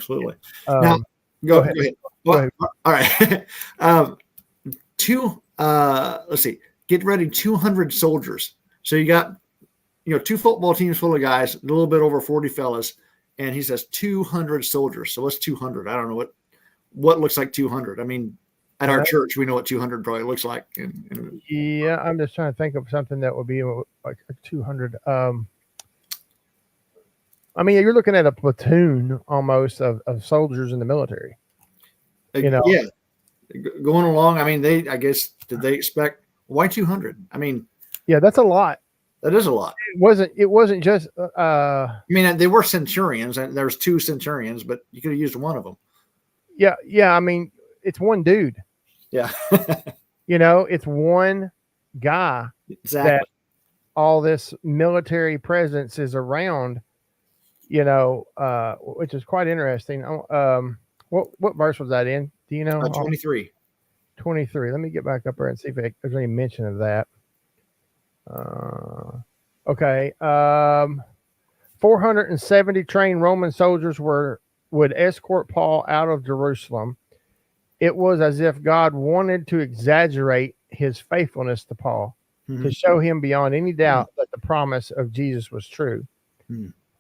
go ahead. All right. Let's see. Get ready. 200 soldiers. So you got, you know, 2 football teams full of guys, a little bit over 40 fellas, and he says 200 soldiers. So what's 200? I don't know what looks like 200. I mean, at our church, we know what 200 probably looks like. Yeah, I'm just trying to think of something that would be like 200. I mean, you're looking at a platoon almost of soldiers in the military. You know, yeah, going along. I mean, did they expect why 200? I mean, yeah, that's a lot. That is a lot. It wasn't just. I mean, they were centurions, and there's 2 centurions, but you could have used one of them. Yeah. I mean, it's one dude. Yeah. You know, it's one guy that all this military presence is around, you know, which is quite interesting. What verse was that in? Do you know? 23. 23. Let me get back up there and see if there's any mention of that. Okay. 470 trained Roman soldiers would escort Paul out of Jerusalem. It was as if God wanted to exaggerate his faithfulness to Paul, to show him beyond any doubt that the promise of Jesus was true.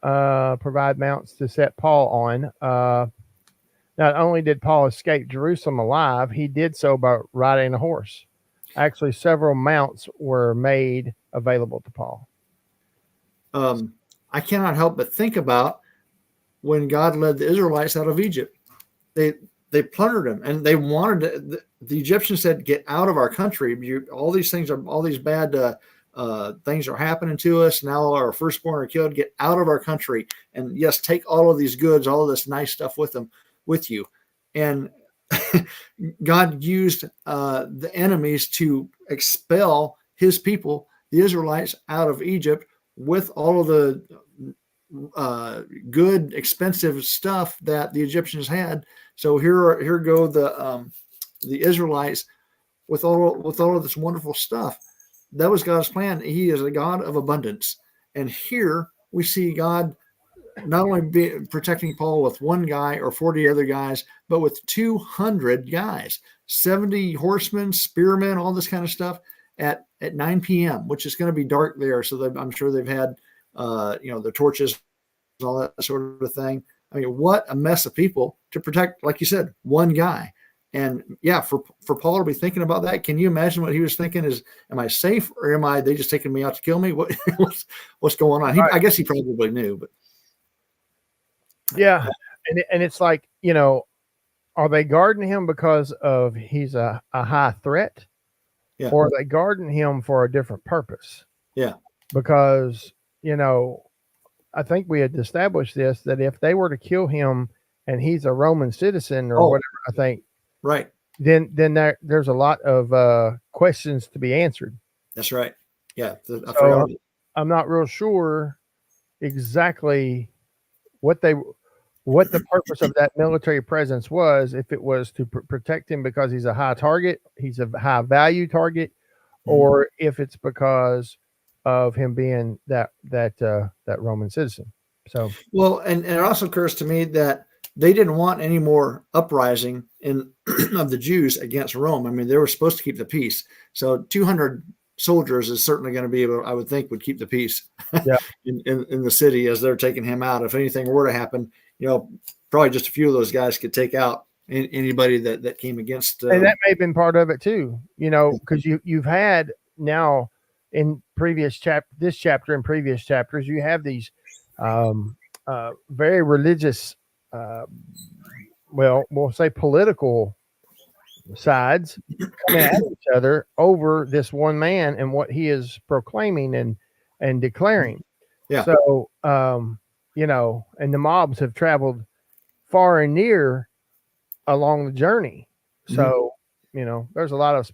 Provide mounts to set Paul on. Not only did Paul escape Jerusalem alive, he did so by riding a horse. Actually, several mounts were made available to Paul. I cannot help but think about when God led the Israelites out of Egypt. They plundered them, and they wanted the Egyptians said, "Get out of our country! All these bad things are happening to us. Now our firstborn are killed. Get out of our country, and yes, take all of these goods, all of this nice stuff with you." And God used the enemies to expel his people, the Israelites, out of Egypt with all of the good, expensive stuff that the Egyptians had. So here go the Israelites with all of this wonderful stuff. That was God's plan. He is a God of abundance. And here we see God not only protecting Paul with one guy or 40 other guys, but with 200 guys, 70 horsemen, spearmen, all this kind of stuff at 9 p.m., which is going to be dark there. So I'm sure they've had, the torches, all that sort of thing. I mean, what a mess of people to protect, like you said, one guy. And yeah, for Paul to be thinking about that, can you imagine what he was thinking? Am I safe, or they just taking me out to kill me? What's going on? I guess he probably knew, but yeah. And it's like, are they guarding him because of he's a high threat? Yeah. Or are they guarding him for a different purpose? Yeah. Because, I think we had established this, that if they were to kill him and he's a Roman citizen or whatever, I think, right, then there's a lot of questions to be answered. That's right. Yeah. I'm not real sure exactly what the purpose of that military presence was, if it was to protect him because he's a high target, he's a high value target, or if it's because of him being that Roman citizen. So, well, and it also occurs to me that they didn't want any more uprising of the Jews against Rome. I mean, they were supposed to keep the peace. So 200 soldiers is certainly going to be able, I would think, would keep the peace in the city as they're taking him out. If anything were to happen, probably just a few of those guys could take out anybody that came against. And that may have been part of it too, because you've had now in this chapter and previous chapters, you have these very religious, we'll say political sides coming at each other over this one man and what he is proclaiming and declaring. Yeah. So, and the mobs have traveled far and near along the journey. So, there's a lot of,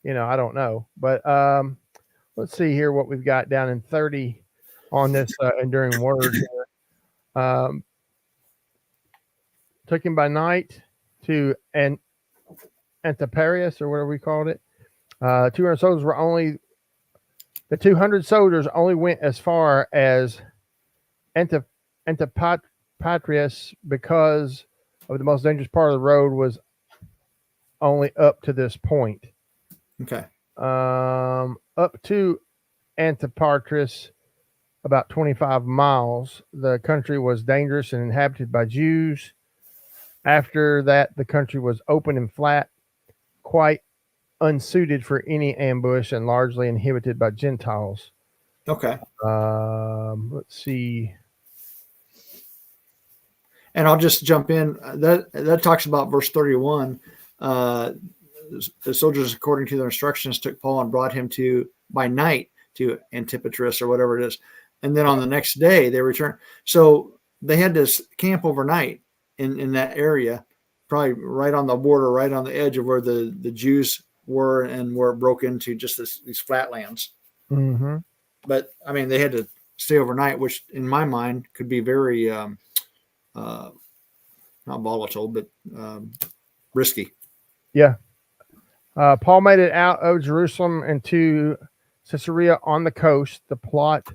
I don't know, but let's see here what we've got down in 30 on this enduring word here. Took him by night to Antiparius, or whatever we called it. 200 soldiers the 200 soldiers only went as far as Antipatris because of the most dangerous part of the road was only up to this point. Okay. Up to Antipatris, about 25 miles, the country was dangerous and inhabited by Jews. After that, the country was open and flat, quite unsuited for any ambush, and largely inhabited by Gentiles. Okay. Let's see. And I'll just jump in. That talks about verse 31. The soldiers, according to their instructions, took Paul and brought him by night to Antipatris, or whatever it is. And then on the next day they returned. So they had to camp overnight in that area, probably right on the border, right on the edge of where the Jews were, and where it broke into just these flatlands. Mm-hmm. But I mean, they had to stay overnight, which in my mind could be very not volatile, but risky. Yeah. Paul made it out of Jerusalem and to Caesarea on the coast. The plot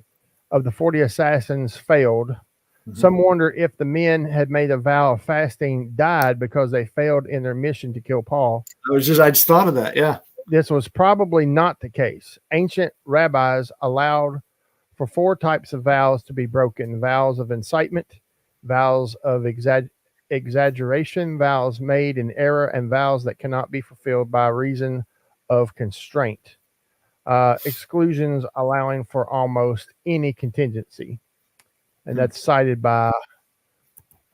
of the 40 assassins failed. Mm-hmm. Some wonder if the men had made a vow of fasting died because they failed in their mission to kill Paul. I just thought of that. Yeah. This was probably not the case. Ancient rabbis allowed for 4 types of vows to be broken: vows of incitement, vows of exaggeration, vows made in error, and vows that cannot be fulfilled by reason of constraint. Exclusions allowing for almost any contingency. And that's cited by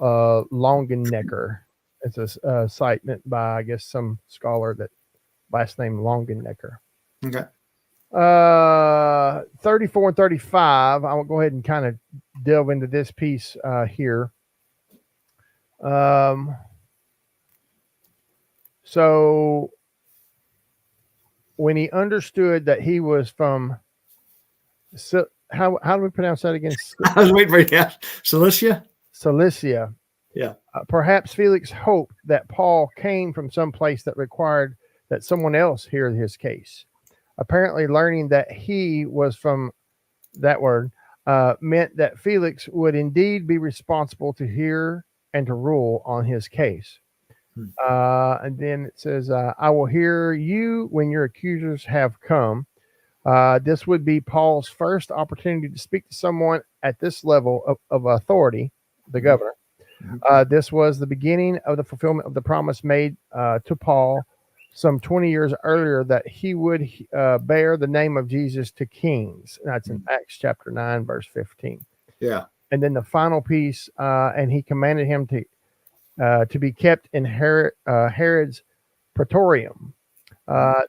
Longenecker. It's a citement by, I guess, some scholar that last name Longenecker. Okay. 34 and 35. I will go ahead and kind of delve into this piece here. So when he understood that he was from how do we pronounce that again? I was waiting for you to ask. Cilicia? Cilicia. Yeah. Perhaps Felix hoped that Paul came from some place that required that someone else hear his case. Apparently, learning that he was from that word meant that Felix would indeed be responsible to hear and to rule on his case. And then it says, I will hear you when your accusers have come. This would be Paul's first opportunity to speak to someone at this level of authority, the governor. This was the beginning of the fulfillment of the promise made to Paul some 20 years earlier that he would bear the name of Jesus to kings. That's in Acts chapter 9, verse 15. Yeah. And then the final piece, and he commanded him to be kept in Herod's praetorium.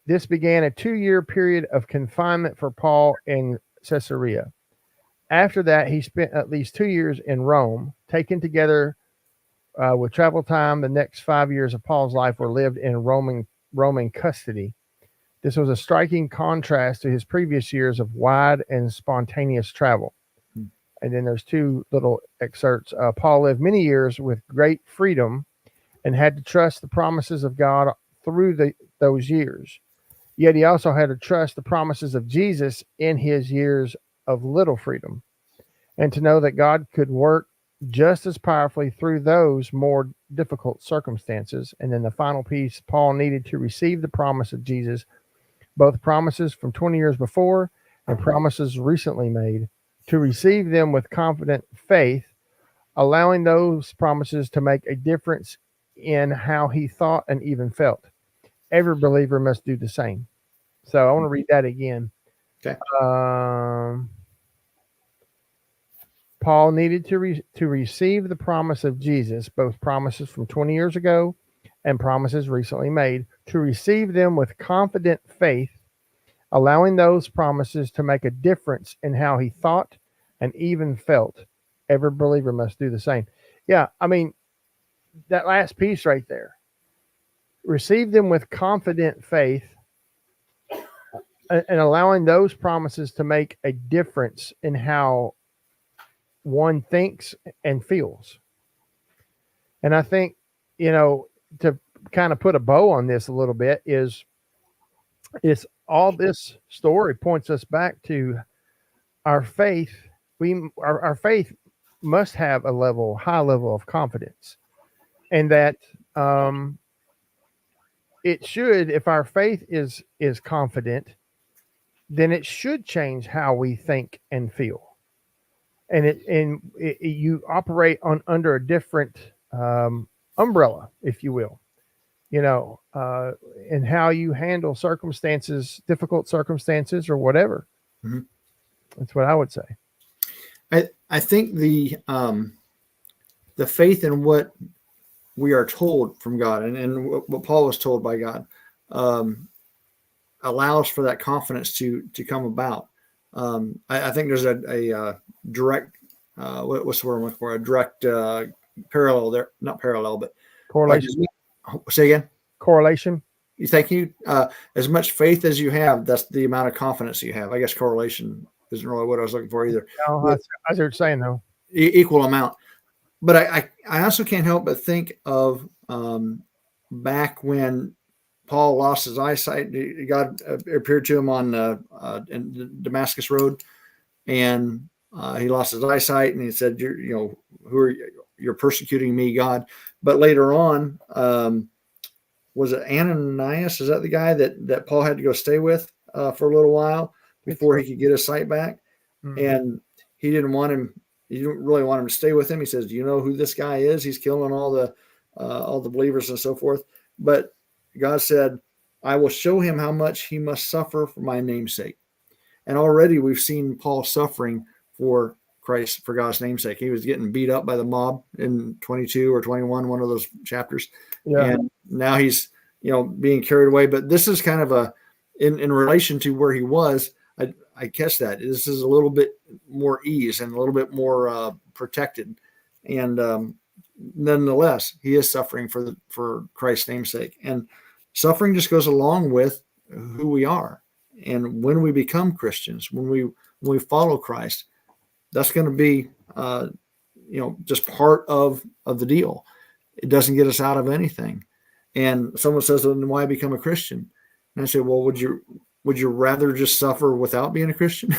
This began a 2-year period of confinement for Paul in Caesarea. After that, he spent at least 2 years in Rome. Taken together with travel time, the next 5 years of Paul's life were lived in Roman custody. This was a striking contrast to his previous years of wide and spontaneous travel. And then there's 2 little excerpts. Paul lived many years with great freedom and had to trust the promises of God through those years. Yet he also had to trust the promises of Jesus in his years of little freedom, and to know that God could work just as powerfully through those more difficult circumstances. And then the final piece, Paul needed to receive the promise of Jesus, both promises from 20 years before and promises recently made, to receive them with confident faith, allowing those promises to make a difference in how he thought and even felt. Every believer must do the same. So I want to read that again. Okay. Paul needed to receive the promise of Jesus, both promises from 20 years ago and promises recently made, to receive them with confident faith, allowing those promises to make a difference in how he thought and even felt. Every believer must do the same. Yeah, I mean, that last piece right there. Receive them with confident faith and allowing those promises to make a difference in how one thinks and feels. And I think, to kind of put a bow on this a little bit is all this story points us back to our faith. Our faith must have a high level of confidence, and that it should, if our faith is confident, then it should change how we think and feel. And you operate under a different umbrella, if you will, and how you handle circumstances, difficult circumstances or whatever. Mm-hmm. That's what I would say. I think the faith in what we are told from God and what Paul was told by God allows for that confidence to come about. I think there's a direct, what's the word I'm looking for? A direct parallel there, not parallel, but correlation. Say again? Correlation. Thank you. As much faith as you have, that's the amount of confidence you have. I guess correlation isn't really what I was looking for either. No, I see what you're saying though. Equal amount. But I also can't help but think of back when Paul lost his eyesight. God appeared to him on in Damascus Road, and he lost his eyesight, and he said, "You're persecuting me, God." But later on, was it Ananias? Is that the guy that Paul had to go stay with for a little while before he could get his sight back? Mm-hmm. And he didn't want him. He didn't really want him to stay with him. He says, "Do you know who this guy is? He's killing all the believers and so forth." But God said, "I will show him how much he must suffer for my name's sake." And already we've seen Paul suffering for Christ, for God's name's sake. He was getting beat up by the mob in 22 or 21, one of those chapters. Yeah. And now he's, being carried away. But this is kind of in relation to where he was, I catch that. This is a little bit more ease and a little bit more protected. And nonetheless, he is suffering for Christ's name's sake. And suffering just goes along with who we are. And when we become Christians, when we when we follow Christ, that's going to be, just part of the deal. It doesn't get us out of anything. And someone says, well, then why become a Christian? And I say, well, would you rather just suffer without being a Christian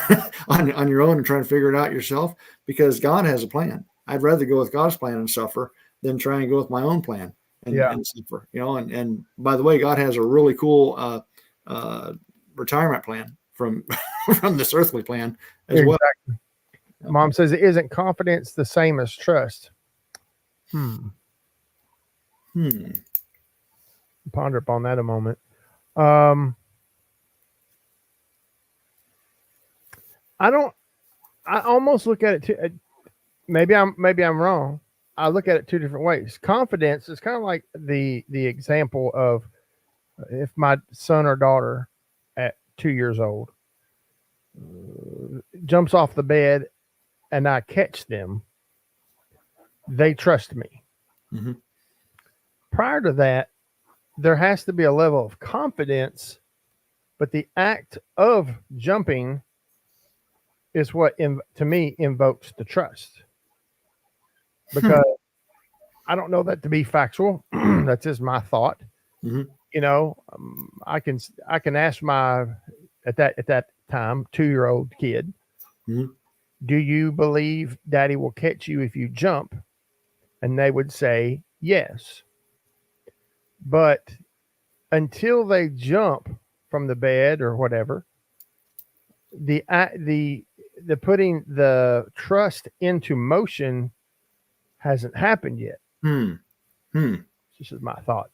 on your own and try to figure it out yourself? Because God has a plan. I'd rather go with God's plan and suffer than try and go with my own plan and suffer, and by the way, God has a really cool retirement plan from this earthly plan as well. Mom says, isn't confidence the same as trust? Ponder upon that a moment. I almost look at it too. Maybe I'm wrong. I look at it two different ways. Confidence is kind of like the example of if my son or daughter at 2 years old jumps off the bed and I catch them, they trust me. Mm-hmm. Prior to that, there has to be a level of confidence, but the act of jumping is what, to me, invokes the trust. Because I don't know that to be factual. That's just my thought. Mm-hmm. I can ask my at that time 2-year-old kid, mm-hmm. do you believe Daddy will catch you if you jump? And they would say yes. But until they jump from the bed or whatever, the putting the trust into motion hasn't happened yet. This is my thought.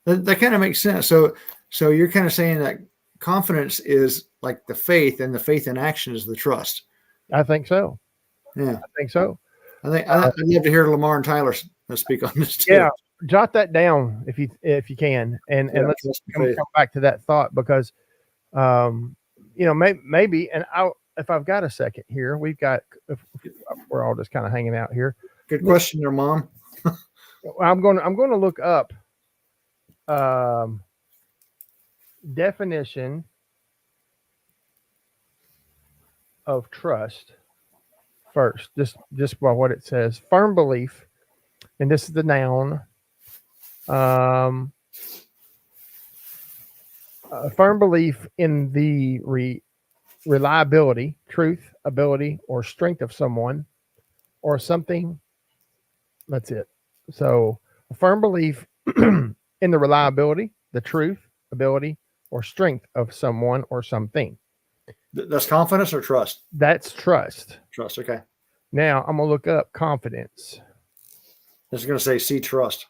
That kind of makes sense. So you're kind of saying that confidence is like the faith, and the faith in action is the trust. I think so. Yeah, I think so. I'd love to hear Lamar and Tyler speak on this too. Yeah, jot that down if you can, and let's come back to that thought, because maybe, and if I've got a second here, we're all just kind of hanging out here. Good question there, Mom. I'm going to look up definition of trust first, just by what it says. Firm belief, and this is the noun. A firm belief in the reliability, truth, ability, or strength of someone or something. That's it. So a firm belief in the reliability, the truth, ability, or strength of someone or something. That's confidence or trust? That's trust. Trust. Okay. Now I'm going to look up confidence. This is going to say see trust.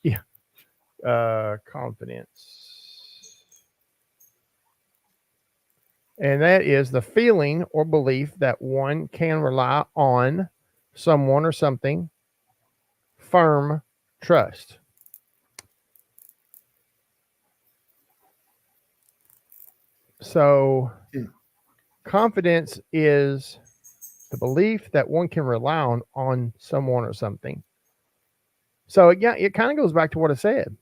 Yeah. Confidence. And that is the feeling or belief that one can rely on someone or something. Firm trust. So confidence is the belief that one can rely on someone or something. So it kind of goes back to what I said.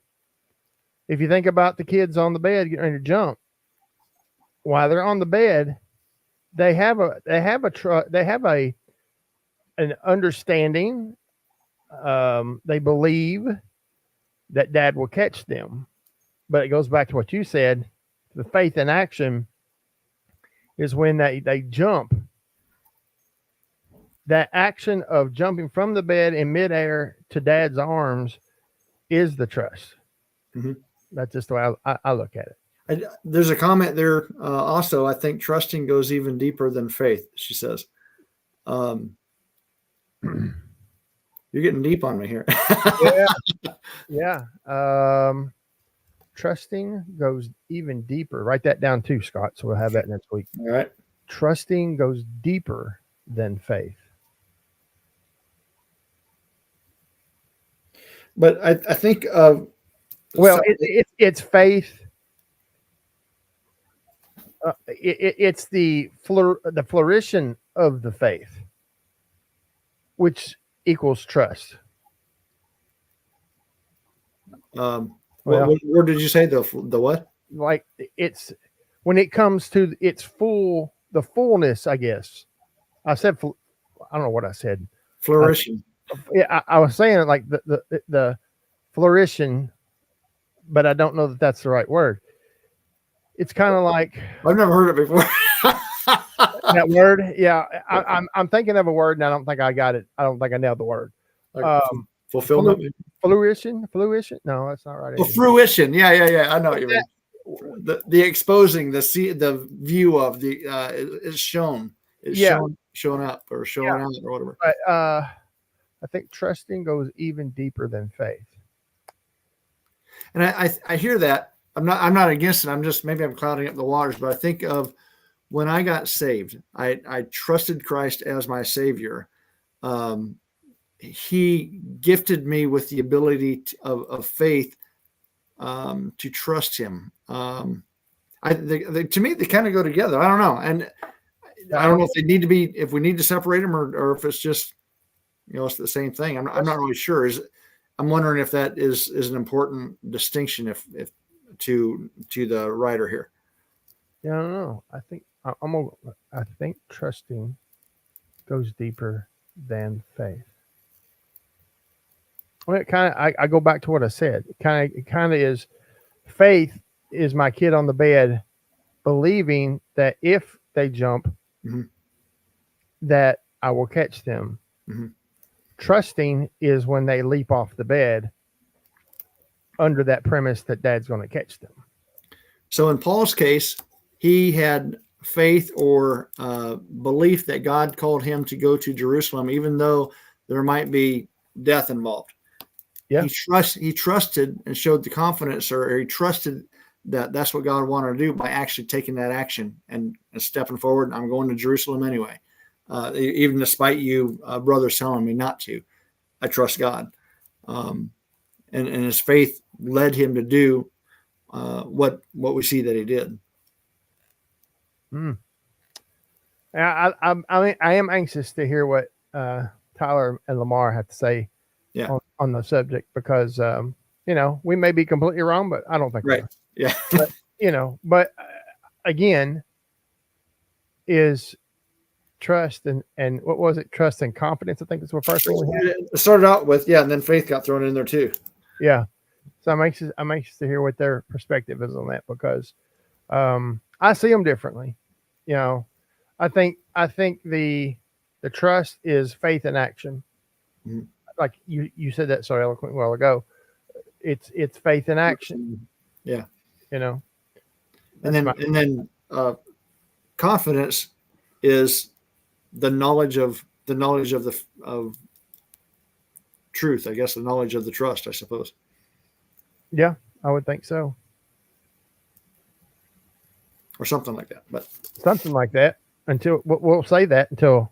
If you think about the kids on the bed getting ready to jump, while they're on the bed, they have an understanding. They believe that Dad will catch them, but it goes back to what you said. The faith in action is when they jump. That action of jumping from the bed in midair to Dad's arms is the trust. Mm-hmm. That's just the way I look at it. There's a comment there. Also, I think trusting goes even deeper than faith, she says. You're getting deep on me here. Yeah. Trusting goes even deeper. Write that down too, Scott. So we'll have that next week. All right. Trusting goes deeper than faith. But I think it's faith. It's the flourishing of the faith, which equals trust. What did you say? The what? Like it's when it comes to its full the fullness, I guess. I said, I don't know what I said. Flourishing. Yeah, I was saying it like the flourishing, but I don't know that that's the right word. It's kind of like I've never heard it before. that word. Yeah, I'm thinking of a word, and I don't think I got it. I don't think I nailed the word. Like fulfillment. Fruition. No, that's not right. Well, fruition. Yeah. I know what you mean. The exposing, the view of the is shown. It's shown up or showing out or whatever. But I think trusting goes even deeper than faith. And I hear that. I'm not against it. Maybe I'm clouding up the waters, but I think of when I got saved, I trusted Christ as my Savior. He gifted me with the ability of faith to trust Him. To me, they kind of go together. I don't know, and I don't know if they need to be, if we need to separate them, or if it's just, it's the same thing. I'm not really sure. I'm wondering if that is an important distinction, if to the writer here. Yeah, I don't know. I think trusting goes deeper than faith. Well, it kind of, I go back to what I said. It kind of is, faith is my kid on the bed, believing that if they jump, that I will catch them. Trusting is when they leap off the bed under that premise that dad's going to catch them. So in Paul's case, he had faith or belief that God called him to go to Jerusalem, even though there might be death involved. Yeah. He trusted and showed the confidence, or he trusted that that's what God wanted to do by actually taking that action and stepping forward. I'm going to Jerusalem anyway. Even despite you brothers telling me not to, I trust God. And his faith led him to do what we see that he did. I am anxious to hear what Tyler and Lamar have to say on the subject, because we may be completely wrong, but I don't think right. Yeah. But again, is trust and what was it? Trust and confidence, I think is what first thing we had. It started out with, and then faith got thrown in there too. Yeah. So I'm anxious to hear what their perspective is on that, because I see them differently. I think the trust is faith in action. Like you said that so eloquently a while ago. It's faith in action. Yeah. And then confidence is the knowledge of truth, I guess, the knowledge of the trust, I suppose. Yeah, I would think so. Or something like that. But something like that, until we'll say that until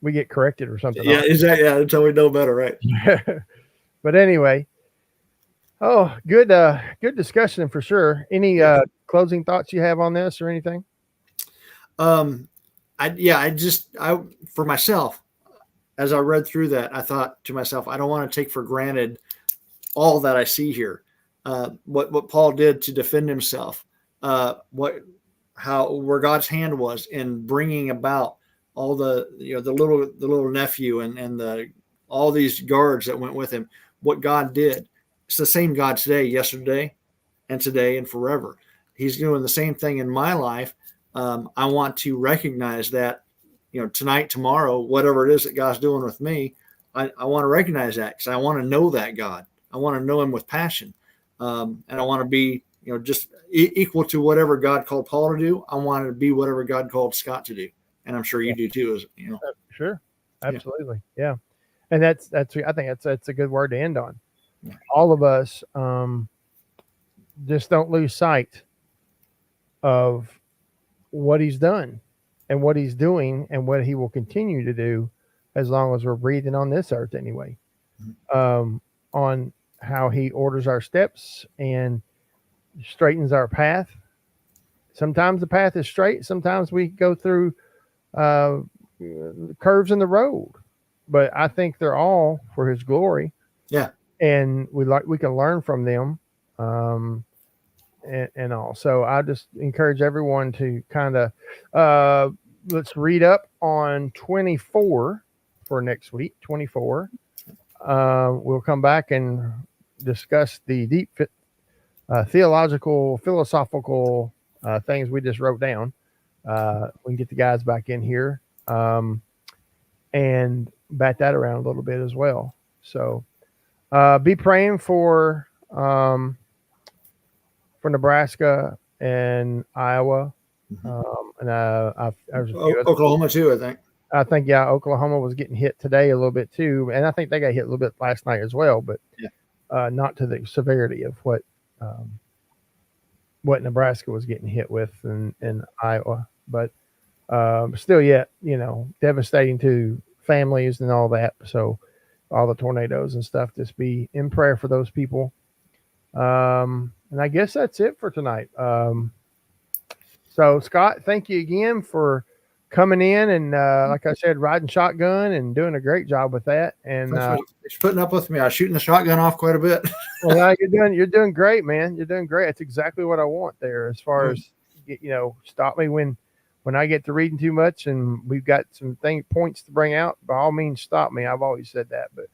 we get corrected or something. Yeah, exactly. Yeah, until we know better, right? But anyway, good discussion for sure. Any closing thoughts you have on this or anything? For myself, as I read through that, I thought to myself, I don't want to take for granted all that I see here. What Paul did to defend himself, where God's hand was in bringing about all the little nephew and all these guards that went with him. What God did, it's the same God today, yesterday, and today, and forever. He's doing the same thing in my life. I want to recognize that, tonight, tomorrow, whatever it is that God's doing with me, I want to recognize that, because I want to know that God. I want to know him with passion. And I want to be, just equal to whatever God called Paul to do. I want to be whatever God called Scott to do. And I'm sure you do too, Sure. Absolutely. Yeah. And I think that's a good word to end on. Yeah. All of us, just don't lose sight of what he's done and what he's doing and what he will continue to do as long as we're breathing on this earth anyway. On how he orders our steps and straightens our path. Sometimes the path is straight. Sometimes we go through curves in the road, but I think they're all for his glory. Yeah. And we can learn from them. and all. So I just encourage everyone to kind of let's read up on 24 for next week. 24. We'll come back and discuss the deep theological, philosophical things we just wrote down. We can get the guys back in here and bat that around a little bit as well. So be praying for Nebraska and Iowa. And I was Oklahoma too, I think. I think, yeah, Oklahoma was getting hit today a little bit too. And I think they got hit a little bit last night as well, but not to the severity of what Nebraska was getting hit with in Iowa. But still yet, devastating to families and all that. So all the tornadoes and stuff, just be in prayer for those people. And I guess that's it for tonight. So Scott, thank you again for coming in and like I said, riding shotgun and doing a great job with that. And thanks for putting up with me. I was shooting the shotgun off quite a bit. Well, you're doing great, man. You're doing great. It's exactly what I want there. As far as stop me when I get to reading too much and we've got some points to bring out. By all means, stop me. I've always said that. But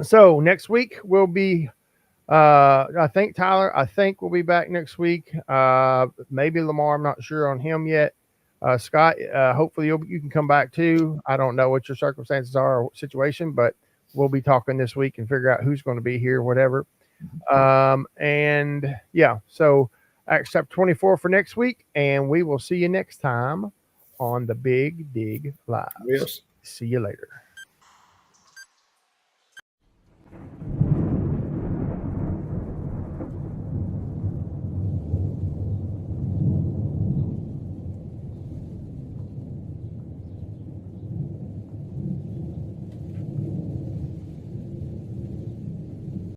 so next week we'll be. I think Tyler. I think we'll be back next week. Maybe Lamar. I'm not sure on him yet. Scott, hopefully you can come back too. I don't know what your circumstances are or situation, but we'll be talking this week and figure out who's going to be here, whatever. And yeah, so Acts chapter 24 for next week, and we will see you next time on the Big Dig Live. Yes. See you later.